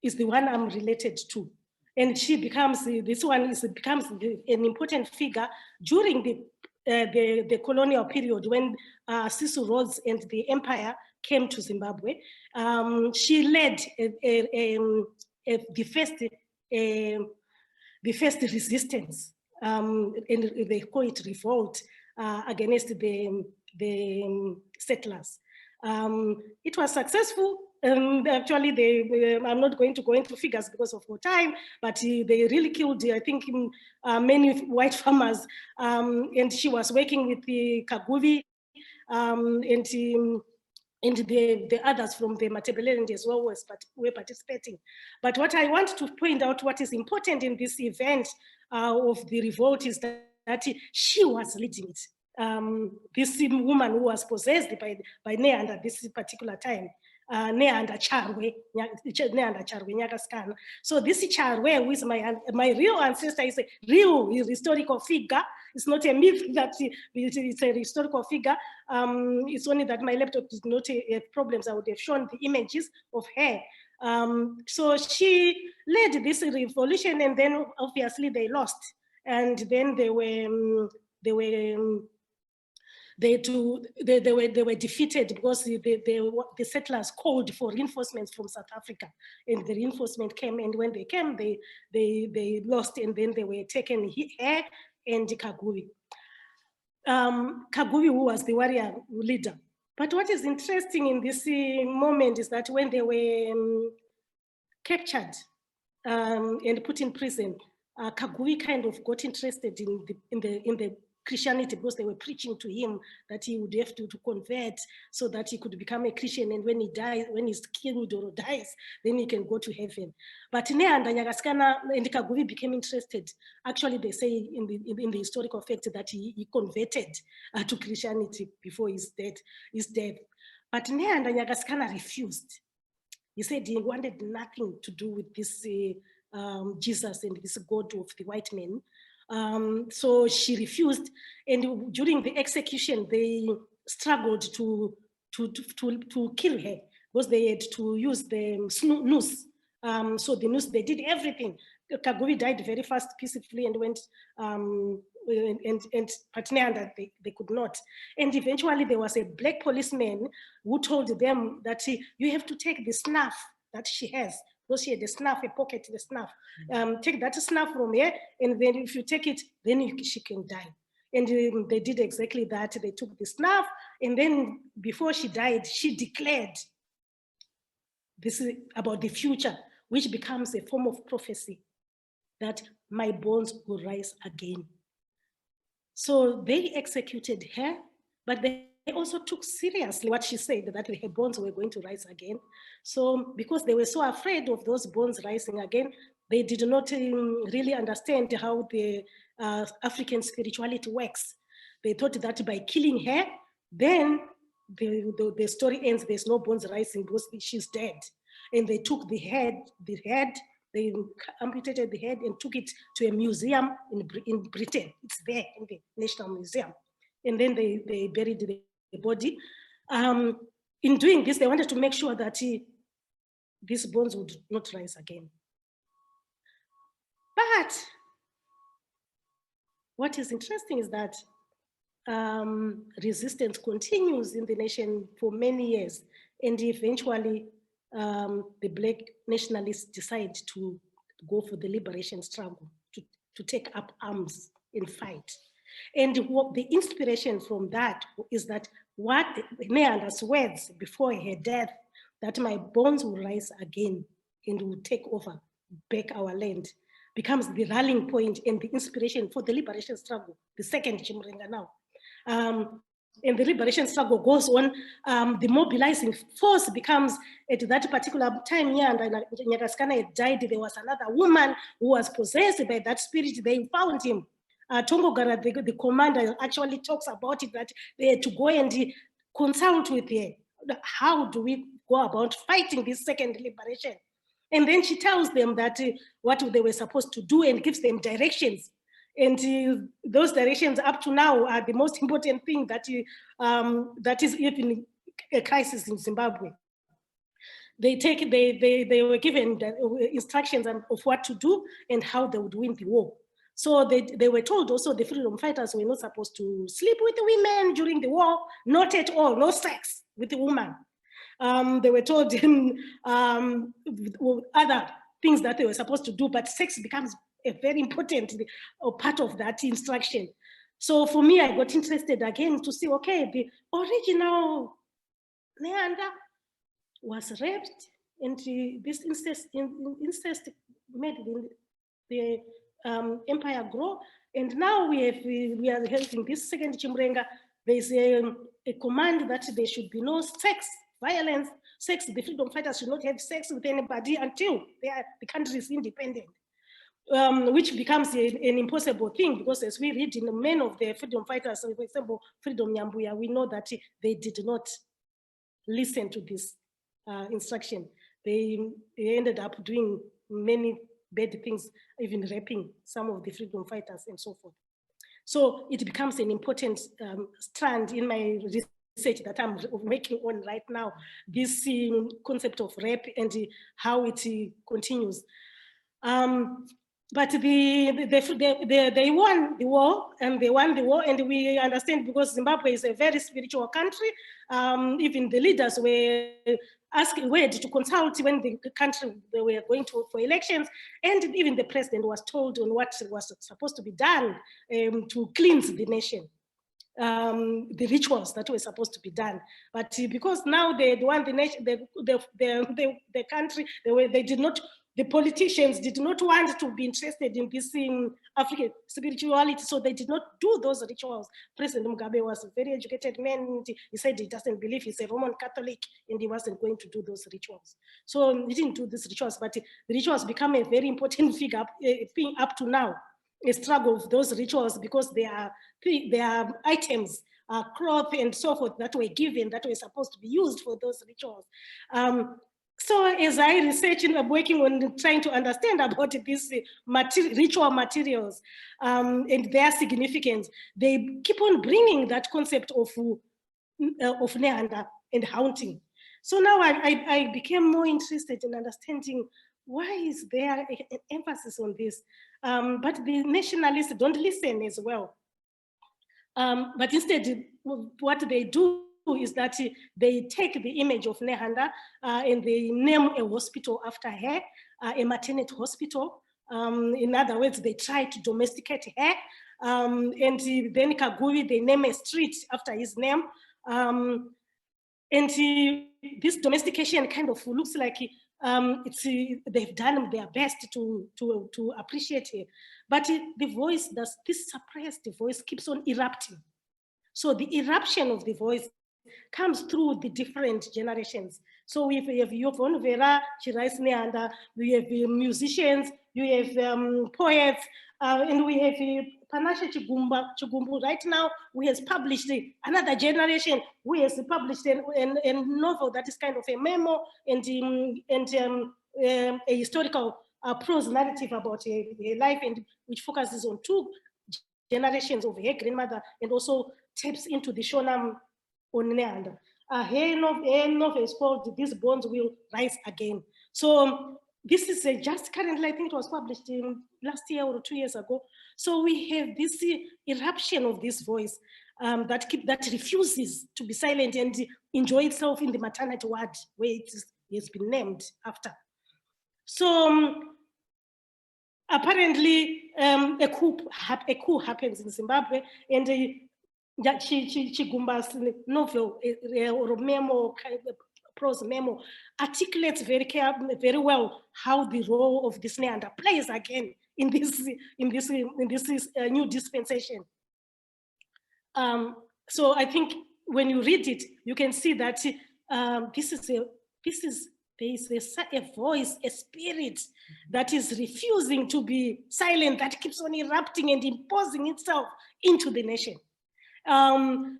is the one I'm related to. And she becomes an important figure during the colonial period when Cecil Rhodes and the empire came to Zimbabwe. She led the first resistance, and they call it revolt against the settlers. It was successful. Actually, I'm not going to go into figures because of our time, but they really killed, I think, many white farmers. And she was working with the Kaguvi and the others from the Matebeleland as well were participating. But what I want to point out, what is important in this event of the revolt, is that she was leading it. this woman who was possessed by Neander at this particular time, Neander Charwe Nyakaskana. So this Charwe, who is my real ancestor, is a real historical figure. It's not a myth that it's a historical figure. It's only that my laptop did not have problems. I would have shown the images of her. So she led this revolution, and then obviously they lost. And then they were defeated because the settlers called for reinforcements from South Africa, and the reinforcement came. And when they came, they lost, and then they were taken here and Kaguvi. Kaguvi, who was the warrior leader. But what is interesting in this moment is that when they were captured and put in prison, Kaguvi kind of got interested in the Christianity, because they were preaching to him that he would have to convert so that he could become a Christian, and when he dies, when he's killed or dies, then he can go to heaven. But Neander Nyakaskana and Kaguvi became interested. Actually, they say in the historical fact that he converted to Christianity before his death. But Neander Nyakaskana refused. He said he wanted nothing to do with this Jesus and this God of the white men. So she refused, and during the execution, they struggled to kill her, because they had to use the noose. So the noose, they did everything. Kaguvi died very fast, peacefully, and went, but Neander, they could not. And eventually there was a black policeman who told them that you have to take the snuff that she has. Because she had the snuff, a pocket, the snuff. Take that snuff from here, and then if you take it, then she can die. And they did exactly that. They took the snuff, and then before she died, she declared this is about the future, which becomes a form of prophecy, that my bones will rise again. So they executed her, but they also took seriously what she said, that her bones were going to rise again. So because they were so afraid of those bones rising again, they did not really understand how the African spirituality works. They thought that by killing her, then the story ends, there's no bones rising because she's dead. And they took the head, they amputated the head and took it to a museum in Britain. It's there in the National Museum. And then they buried the body. In doing this, they wanted to make sure that these bones would not rise again. But what is interesting is that resistance continues in the nation for many years, and eventually the Black nationalists decide to go for the liberation struggle, to take up arms and fight. And what the inspiration from that is that what Neander's words before her death, that my bones will rise again and will take over back our land, becomes the rallying point and the inspiration for the liberation struggle, the second Chimurenga now. And the liberation struggle goes on. The mobilizing force becomes, at that particular time, Nyakaskana had died, there was another woman who was possessed by that spirit. They found him. Tongogara, the commander, actually talks about it, that they had to go and consult with her. How do we go about fighting this second liberation? And then she tells them that what they were supposed to do and gives them directions. And those directions up to now are the most important thing that is even a crisis in Zimbabwe. They were given the instructions of what to do and how they would win the war. So they were told also the freedom fighters were not supposed to sleep with the women during the war, not at all, no sex with the woman. They were told other things that they were supposed to do, but sex becomes a very important part of that instruction. So for me, I got interested again to see, okay, the original Neander was raped, and this incest made the empire grow. And now we are having this second Chimurenga. There's a command that there should be no sex, violence, sex. The freedom fighters should not have sex with anybody until the country is independent. which becomes an impossible thing, because as we read in the men of the freedom fighters, for example, Freedom Nyambuya, we know that they did not listen to this instruction. They ended up doing many bad things, even raping some of the freedom fighters and so forth. So it becomes an important strand in my research that I'm working on right now, this concept of rape and how it continues. But they won the war, and they won the war, and we understand because Zimbabwe is a very spiritual country. Even the leaders were asking where to consult when the country they were going for elections, and even the president was told on what was supposed to be done to cleanse the nation. The rituals that were supposed to be done, but because now they won the nation, the country, they did not. The politicians did not want to be interested in this African spirituality, so they did not do those rituals. President Mugabe was a very educated man. He said he doesn't believe, he's a Roman Catholic, and he wasn't going to do those rituals. So he didn't do these rituals, but the rituals become a very important figure thing up to now. A struggle of those rituals, because they are items, cloth and so forth that were given, that were supposed to be used for those rituals. So as I research and I'm working on trying to understand about these ritual materials and their significance, they keep on bringing that concept of Nehanda and haunting. So now I became more interested in understanding why is there an emphasis on this. But the nationalists don't listen as well. But instead, what they do is that they take the image of Nehanda and they name a hospital after her, a maternity hospital. In other words, they try to domesticate her. And then Kaguvi, they name a street after his name. And this domestication kind of looks like they've done their best to appreciate her. But the voice, this suppressed voice keeps on erupting. So the eruption of the voice comes through the different generations. So we have Yvonne Vera, she writes Nehanda, we have musicians, you have poets, and we have Panashe Chigumbu. Right now, we has published another generation who has published a novel that is kind of a memo and a historical prose narrative about her life, and which focuses on two generations of her grandmother and also taps into the Shona on Nehanda. Her novel is called These Bones Will Rise Again. So this is just currently, I think it was published last year or 2 years ago. So we have this eruption of this voice that refuses to be silent and enjoy itself in the maternity ward where it's been named after. So apparently a coup happens in Zimbabwe, and Chigumba's novel or memo, prose memo, articulates very well how the role of this Nehanda plays again in this new dispensation. So I think when you read it, you can see that there is a voice, a spirit that is refusing to be silent, that keeps on erupting and imposing itself into the nation. And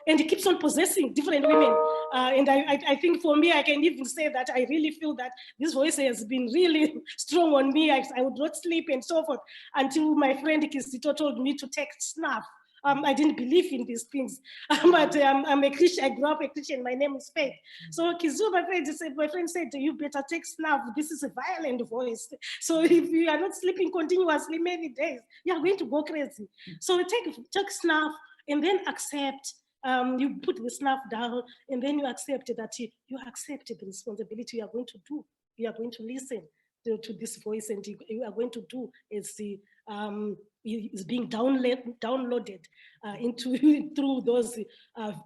it keeps on possessing different women. And I think for me, I can even say that I really feel that this voice has been really strong on me. I would not sleep and so forth until my friend Kisito told me to take snuff. I didn't believe in these things, but I'm a Christian. I grew up a Christian. My name is Faith. So Kizu, my friend said, you better take snuff. This is a violent voice. So if you are not sleeping continuously many days, you are going to go crazy. So take snuff and then accept. You put the snuff down and then you accept that you accept the responsibility you are going to do. You are going to listen to this voice, and you are going to do as is being downloaded through those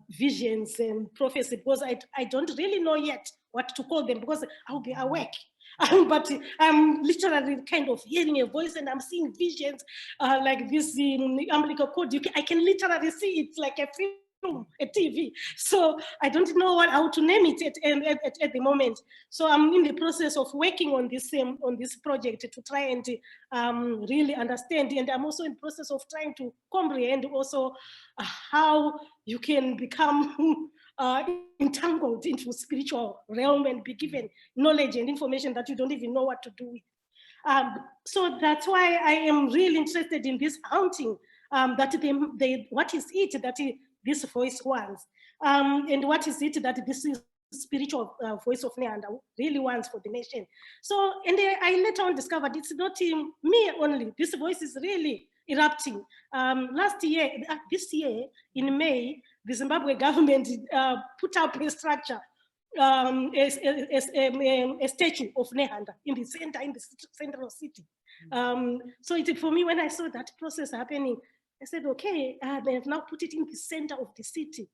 visions and prophecy, because I don't really know yet what to call them, because I'll be awake. But I'm literally kind of hearing a voice and I'm seeing visions like this umbilical cord. I can literally see it like a film a TV. So I don't know how to name it at the moment. So I'm in the process of working on this project to try and really understand. And I'm also in the process of trying to comprehend also how you can become entangled into spiritual realm and be given knowledge and information that you don't even know what to do with. So that's why I am really interested in this haunting, that what is it that this voice wants, and what is it that this is spiritual voice of Neander really wants for the nation. So, and I later on discovered it's not me only. This voice is really erupting. This year in May, the Zimbabwe government put up a structure, a statue of Nehanda in the central city. So for me, when I saw that process happening, I said, okay, they have now put it in the center of the city.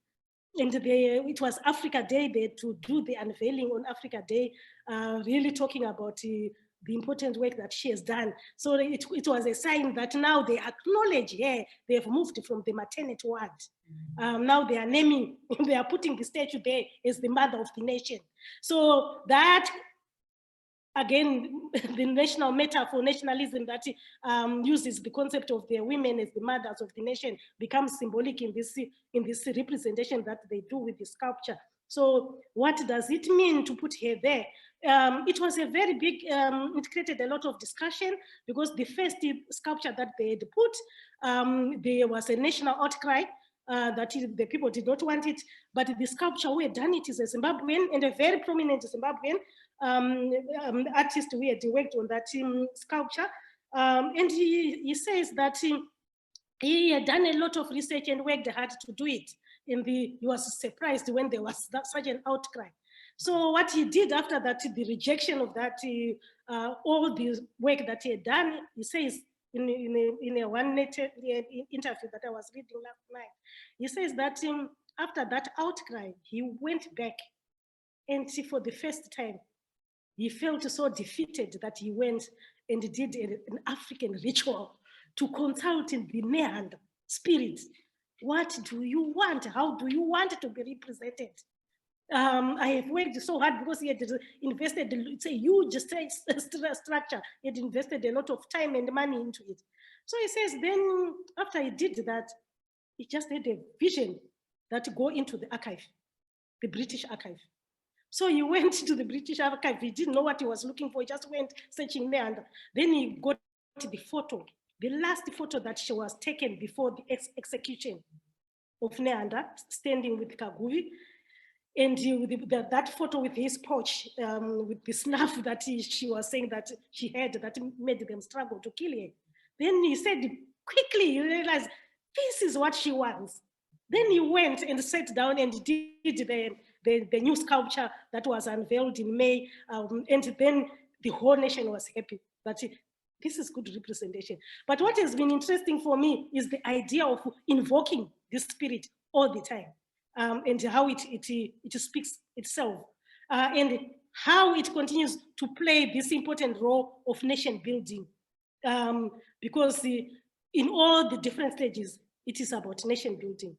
And it was Africa Day there to do the unveiling on Africa Day, really talking about the important work that she has done. So it was a sign that now they acknowledge, they have moved from the maternity ward. Now they are naming, they are putting the statue there as the mother of the nation. So that, again, the national metaphor, nationalism that uses the concept of the women as the mothers of the nation becomes symbolic in this representation that they do with the sculpture. So what does it mean to put her there? It was a very big, it created a lot of discussion because the first sculpture that they had put, there was a national outcry that the people did not want it, but the sculpture who had done it is a Zimbabwean and a very prominent Zimbabwean artist who had worked on that sculpture. And he says that he had done a lot of research and worked hard to do it. He was surprised when there was such an outcry. So what he did after that, the rejection of that, all the work that he had done, he says in a one interview that I was reading last night, he says that after that outcry, he went back and for the first time, he felt so defeated that he went and did an African ritual to consult in the Nehanda spirit. What do you want? How do you want to be represented? I have worked so hard because he had invested, it's a huge structure. He had invested a lot of time and money into it. So he says then after he did that, he just had a vision that to go into the archive, the British archive. So he went to the British archive. He didn't know what he was looking for. He just went searching there. And then he got the photo, the last photo that she was taken before the execution of Neanda, standing with Kaguvi. And that photo with his pouch, with the snuff that she was saying that she had that made them struggle to kill her. Then he said, quickly, he realized, this is what she wants. Then he went and sat down and did the new sculpture that was unveiled in May. And then the whole nation was happy that this is good representation. But what has been interesting for me is the idea of invoking this spirit all the time. And how it speaks itself, and how it continues to play this important role of nation building, because in all the different stages, it is about nation building.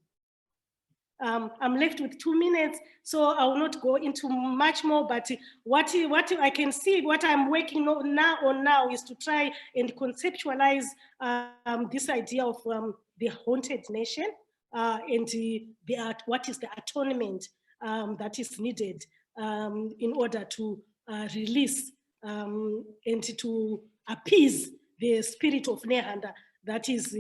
I'm left with 2 minutes, so I will not go into much more, but what I can see, what I'm working on now is to try and conceptualize this idea of the haunted nation, and what is the atonement that is needed in order to release and to appease the spirit of Nehanda that is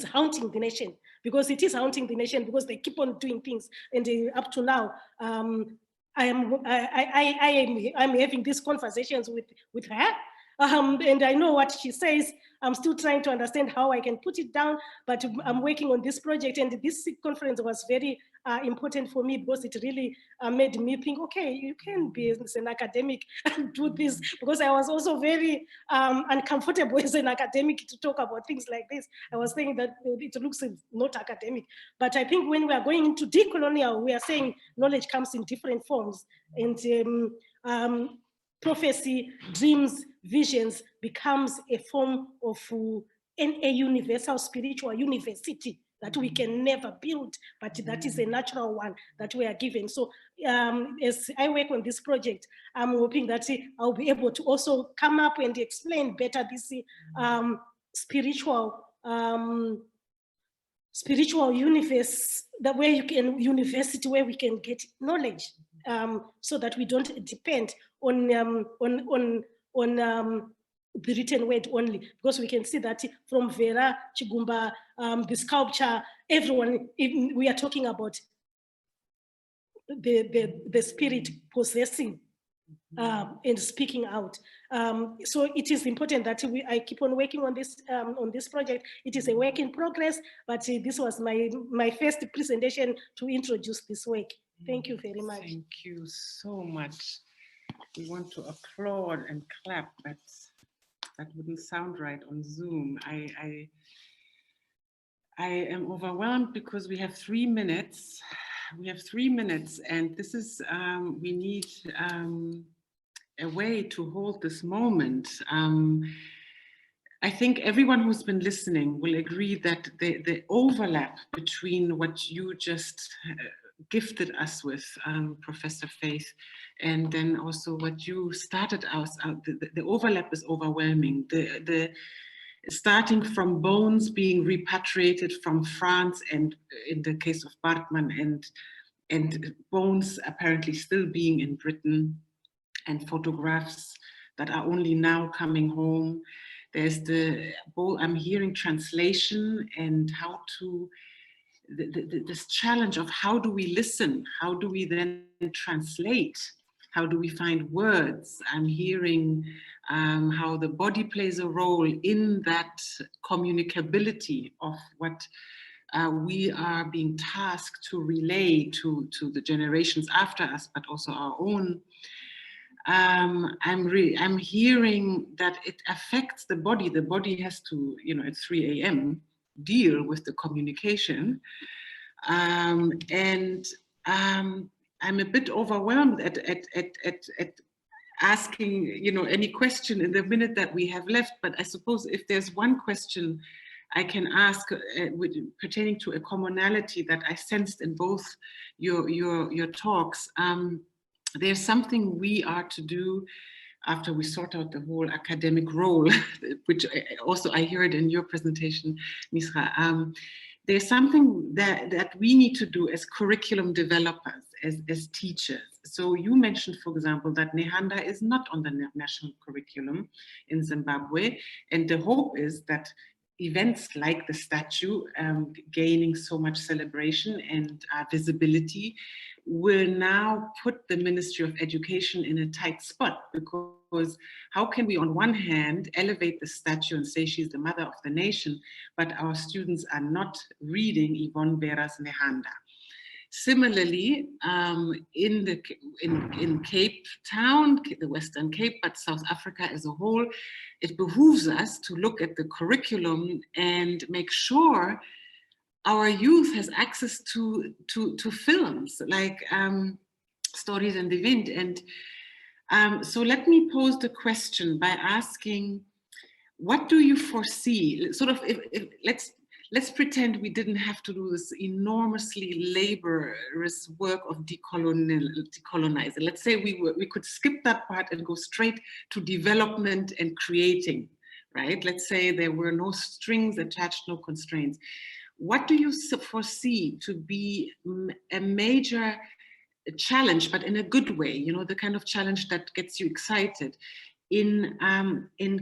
haunting the nation, because it is haunting the nation because they keep on doing things, and up to now, I'm having these conversations with her. And I know what she says. I'm still trying to understand how I can put it down, but I'm working on this project, and this conference was very important for me because it really made me think, okay, you can be as an academic and do this, because I was also very uncomfortable as an academic to talk about things like this. I was saying that it looks not academic, but I think when we are going into decolonial, we are saying knowledge comes in different forms, and prophecy, dreams, visions becomes a form of a universal spiritual university that we can never build, but that is a natural one that we are given. So as I work on this project, I'm hoping that I'll be able to also come up and explain better this spiritual universe, that way university where we can get knowledge, so that we don't depend on the written word only, because we can see that from Vera, Chigumba, the sculpture, everyone, we are talking about the spirit possessing and speaking out. So it is important that I keep on working on this project. It is a work in progress, but this was my first presentation to introduce this work. Thank you very much. Thank you so much. We want to applaud and clap, but that wouldn't sound right on Zoom. I am overwhelmed because we have 3 minutes. We have 3 minutes, and this is, we need a way to hold this moment. I think everyone who's been listening will agree that the overlap between what you just gifted us with, Professor Faith, and then also what you started out, the overlap is overwhelming. The starting from bones being repatriated from France, and in the case of Bartman, and bones apparently still being in Britain, and photographs that are only now coming home. There's I'm hearing translation and how to, this challenge of how do we listen? How do we then translate? How do we find words? I'm hearing how the body plays a role in that communicability of what we are being tasked to relay to the generations after us, but also our own. I'm hearing that it affects the body. The body has to, at 3 a.m. deal with the communication. And I'm a bit overwhelmed at asking, any question in the minute that we have left. But I suppose if there's one question I can ask pertaining to a commonality that I sensed in both your talks, there's something we are to do after we sort out the whole academic role, which also I heard in your presentation, Misra. There's something that we need to do as curriculum developers, as teachers. So you mentioned, for example, that Nehanda is not on the national curriculum in Zimbabwe. And the hope is that events like the statue gaining so much celebration and visibility will now put the Ministry of Education in a tight spot, because how can we on one hand elevate the statue and say she's the mother of the nation, but our students are not reading Yvonne Bera's Nehanda? Similarly, in Cape Town, the Western Cape, but South Africa as a whole, it behooves us to look at the curriculum and make sure our youth has access to films like Stories in the Wind. And so let me pose the question by asking, what do you foresee? Sort of, let's pretend we didn't have to do this enormously laborious work of decolonizing. Let's say we could skip that part and go straight to development and creating, right? Let's say there were no strings attached, no constraints. What do you foresee to be a major challenge, but in a good way, the kind of challenge that gets you excited in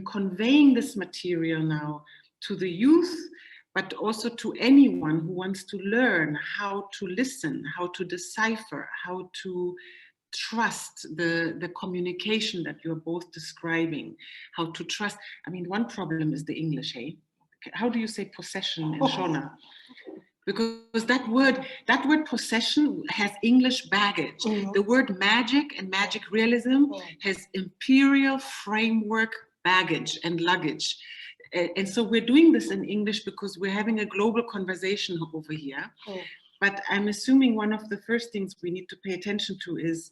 conveying this material now to the youth, but also to anyone who wants to learn how to listen, how to decipher, how to trust the communication that you're both describing, how to trust. I mean, one problem is the English, eh? How do you say possession in Shona? Because that word possession has English baggage. The word magic and magic realism has imperial framework baggage and luggage. And so we're doing this in English because we're having a global conversation over here. But I'm assuming one of the first things we need to pay attention to is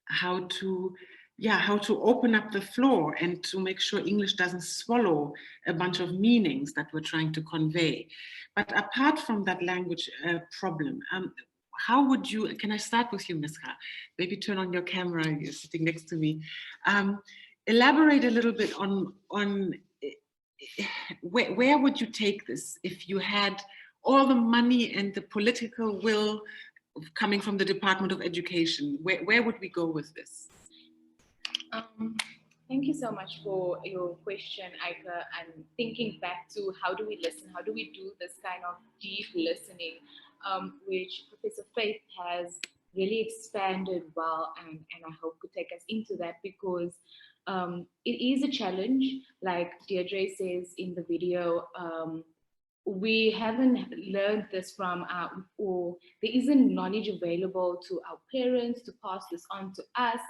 how to yeah, how to open up the floor and to make sure English doesn't swallow a bunch of meanings that we're trying to convey. But apart from that language problem, how would you, can I start with you, Misra? Maybe turn on your camera, you're sitting next to me. Elaborate a little bit on where would you take this if you had all the money and the political will coming from the Department of Education? Where would we go with this? Thank you so much for your question, Aika. And thinking back to how do we listen, how do we do this kind of deep listening, which Professor Faith has really expanded well, and I hope could take us into that, because it is a challenge. Like Deidre says in the video, we haven't learned this from or there isn't knowledge available to our parents to pass this on to us.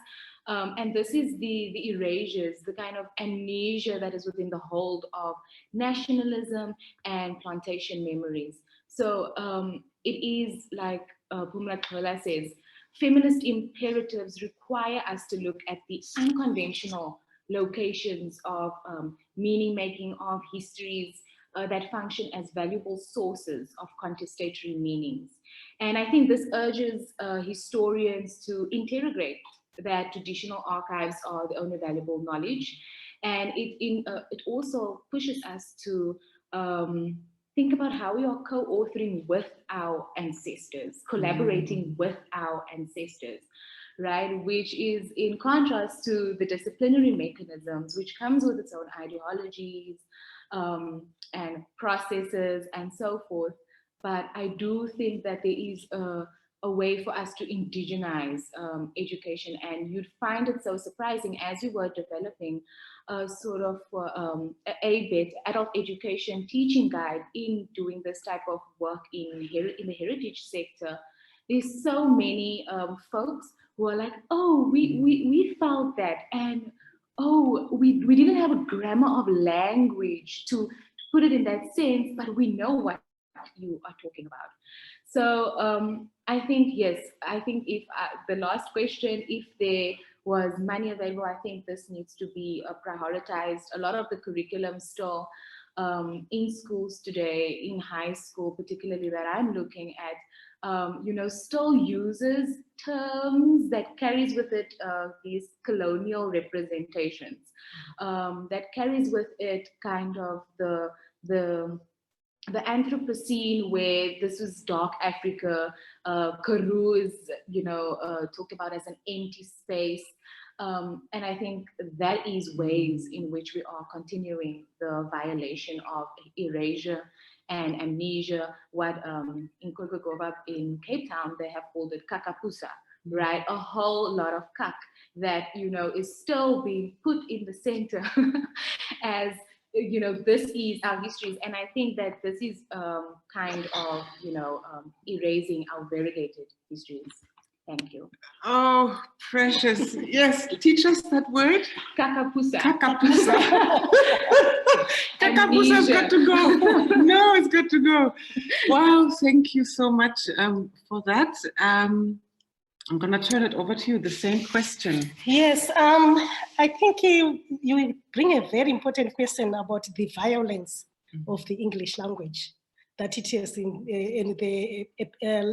And this is the erasures, the kind of amnesia that is within the hold of nationalism and plantation memories. So it is like Pumla Kola says, feminist imperatives require us to look at the unconventional locations of meaning making, of histories that function as valuable sources of contestatory meanings. And I think this urges historians to interrogate that traditional archives are the only valuable knowledge. And it also pushes us to think about how we are co-authoring with our ancestors, collaborating with our ancestors, right? Which is in contrast to the disciplinary mechanisms, which comes with its own ideologies and processes and so forth. But I do think that there is a way for us to indigenize education, and you'd find it so surprising as you were developing a sort of ABET, adult education teaching guide, in doing this type of work in the heritage sector. There's so many folks who are like, oh, we felt that, and oh, we didn't have a grammar of language to put it in that sense, but we know what you are talking about. So I think, yes, I think if the last question, if there was money available, I think this needs to be prioritized. A lot of the curriculum still in schools today, in high school, particularly that I'm looking at, you know, still uses terms that carries with it these colonial representations, that carries with it kind of the Anthropocene, where this was dark Africa. Karoo is, you know, talked about as an empty space. And I think that is ways in which we are continuing the violation of erasure and amnesia. What in Kokogova in Cape Town, they have called it kakapusa, right? A whole lot of kak that, you know, is still being put in the center as, you know, this is our histories. And I think that this is kind of, you know, erasing our variegated histories. Thank you. Oh, precious. Yes, teach us that word. Kakapusa. Kakapusa. Kakapusa is good to go. No, it's good to go. Wow, thank you so much for that. I'm going to turn it over to you, the same question. Yes, I think you bring a very important question about the violence of the English language, that it is in the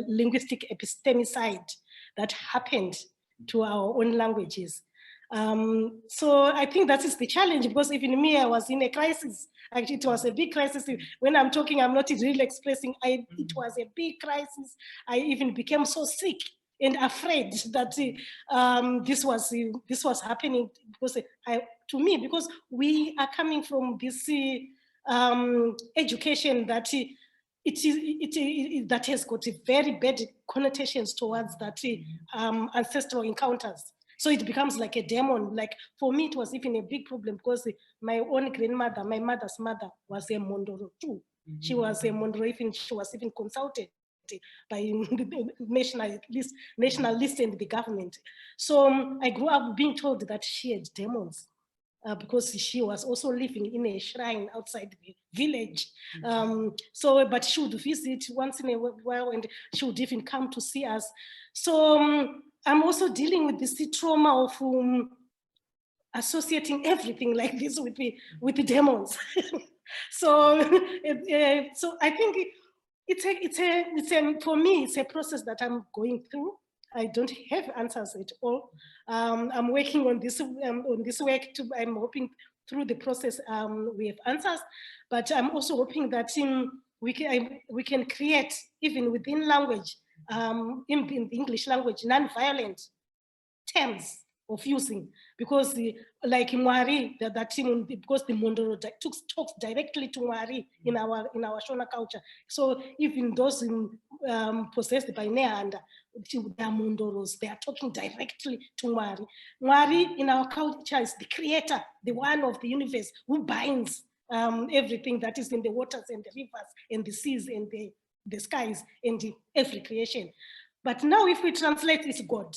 linguistic epistemicide that happened to our own languages. So I think that is the challenge, because even me, I was in a crisis. Actually, it was a big crisis. When I'm talking, I'm not really expressing. It was a big crisis. I even became so sick and afraid that this was happening, because to me, because we are coming from this education that that has got very bad connotations towards that ancestral encounters. So it becomes like a demon. Like for me, it was even a big problem, because my own grandmother, my mother's mother, was a Mondoro too. She was a Mondoro, she was even consulted by the nationalists and the government. So I grew up being told that she had demons, because she was also living in a shrine outside the village. But she would visit once in a while, and she would even come to see us. So I'm also dealing with this trauma of associating everything like this with the demons. So I think for me, it's a process that I'm going through. I don't have answers at all. I'm working on this work too. I'm hoping through the process we have answers, but I'm also hoping that we can create, even within language, in the English language, non-violent terms of using, because like Mwari, that team, because the Mondoro talks directly to Mwari in our Shona culture. So even those possessed by Nehanda, they are Mondoros, they are talking directly to Mwari. Mwari in our culture is the creator, the one of the universe who binds everything that is in the waters and the rivers and the seas and the skies and every creation. But now if we translate, it's God.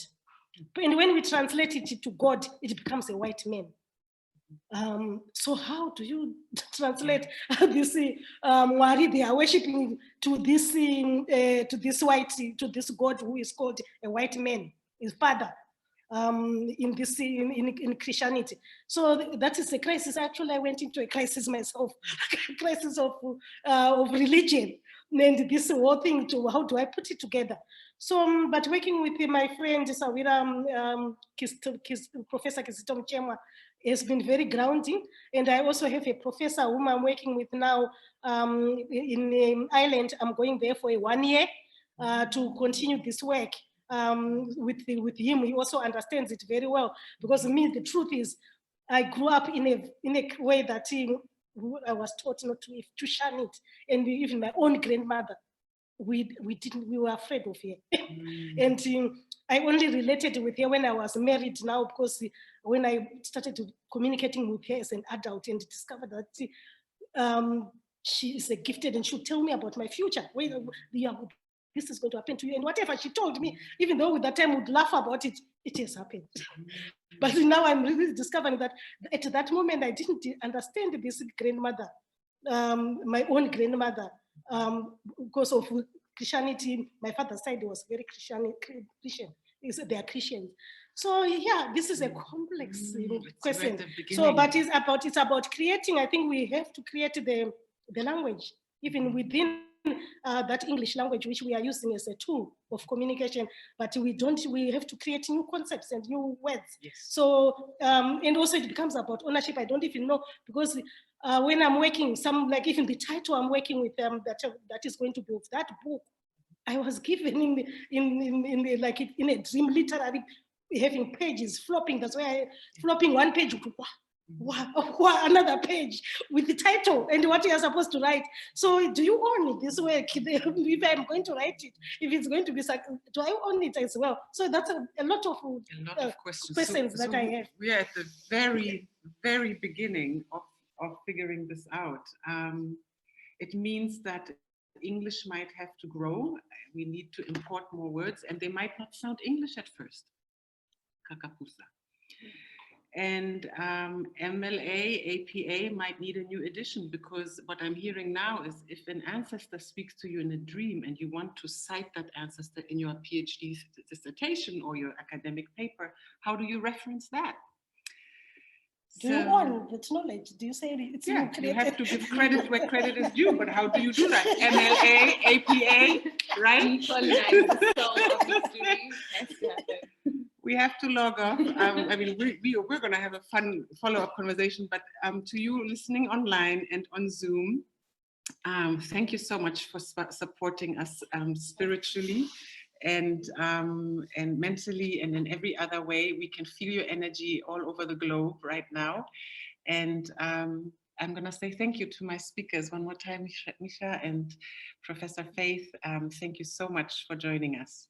And when we translate it to God, it becomes a white man. So how do you translate this Mwari? They are worshiping to this God who is called a white man, his father, in Christianity. So that is a crisis. Actually, I went into a crisis myself, crisis of religion, and this whole thing. To how do I put it together? So, but working with my friend Sawira, Professor Kizito Mchemwa, has been very grounding. And I also have a professor whom I'm working with now in Ireland. I'm going there for 1 year to continue this work with him. He also understands it very well, because me, the truth is, I grew up in a way that I was taught not to shun it, and even my own grandmother, we were afraid of her. And I only related with her when I was married now, because when I started communicating with her as an adult and discovered that she is a gifted, and she'll tell me about my future, this is going to happen to you, and whatever she told me, even though at that time would laugh about it, it has happened. But now I'm really discovering that at that moment I didn't understand this grandmother, my own grandmother, because of Christianity. My father's side was very Christian. They are Christians. So yeah, this is a complex question. So, but it's about creating. I think we have to create the language, even within that English language, which we are using as a tool of communication. But we have to create new concepts and new words. Yes. So, and also it becomes about ownership. I don't even know, because when I'm working, like even the title I'm working with that is going to be of that book, I was given in a dream, literally having pages flopping. That's why I flopping one page, another page with the title and what you are supposed to write. So do you own it this way? If I'm going to write it, if it's going to be, do I own it as well? So that's a lot of questions that I have. We are at the very, very beginning of figuring this out. It means that English might have to grow. We need to import more words, and they might not sound English at first. Kakapusa. And MLA, APA might need a new edition, because what I'm hearing now is, if an ancestor speaks to you in a dream and you want to cite that ancestor in your PhD dissertation or your academic paper, how do you reference that? Do you own that knowledge? Do you say it's you have to give credit where credit is due, but how do you do that? MLA, APA, right? We have to log off. I mean, we're going to have a fun follow-up conversation, but to you listening online and on Zoom, thank you so much for supporting us spiritually and mentally, and in every other way. We can feel your energy all over the globe right now. And I'm going to say thank you to my speakers one more time, Misha and Professor Faith. Thank you so much for joining us.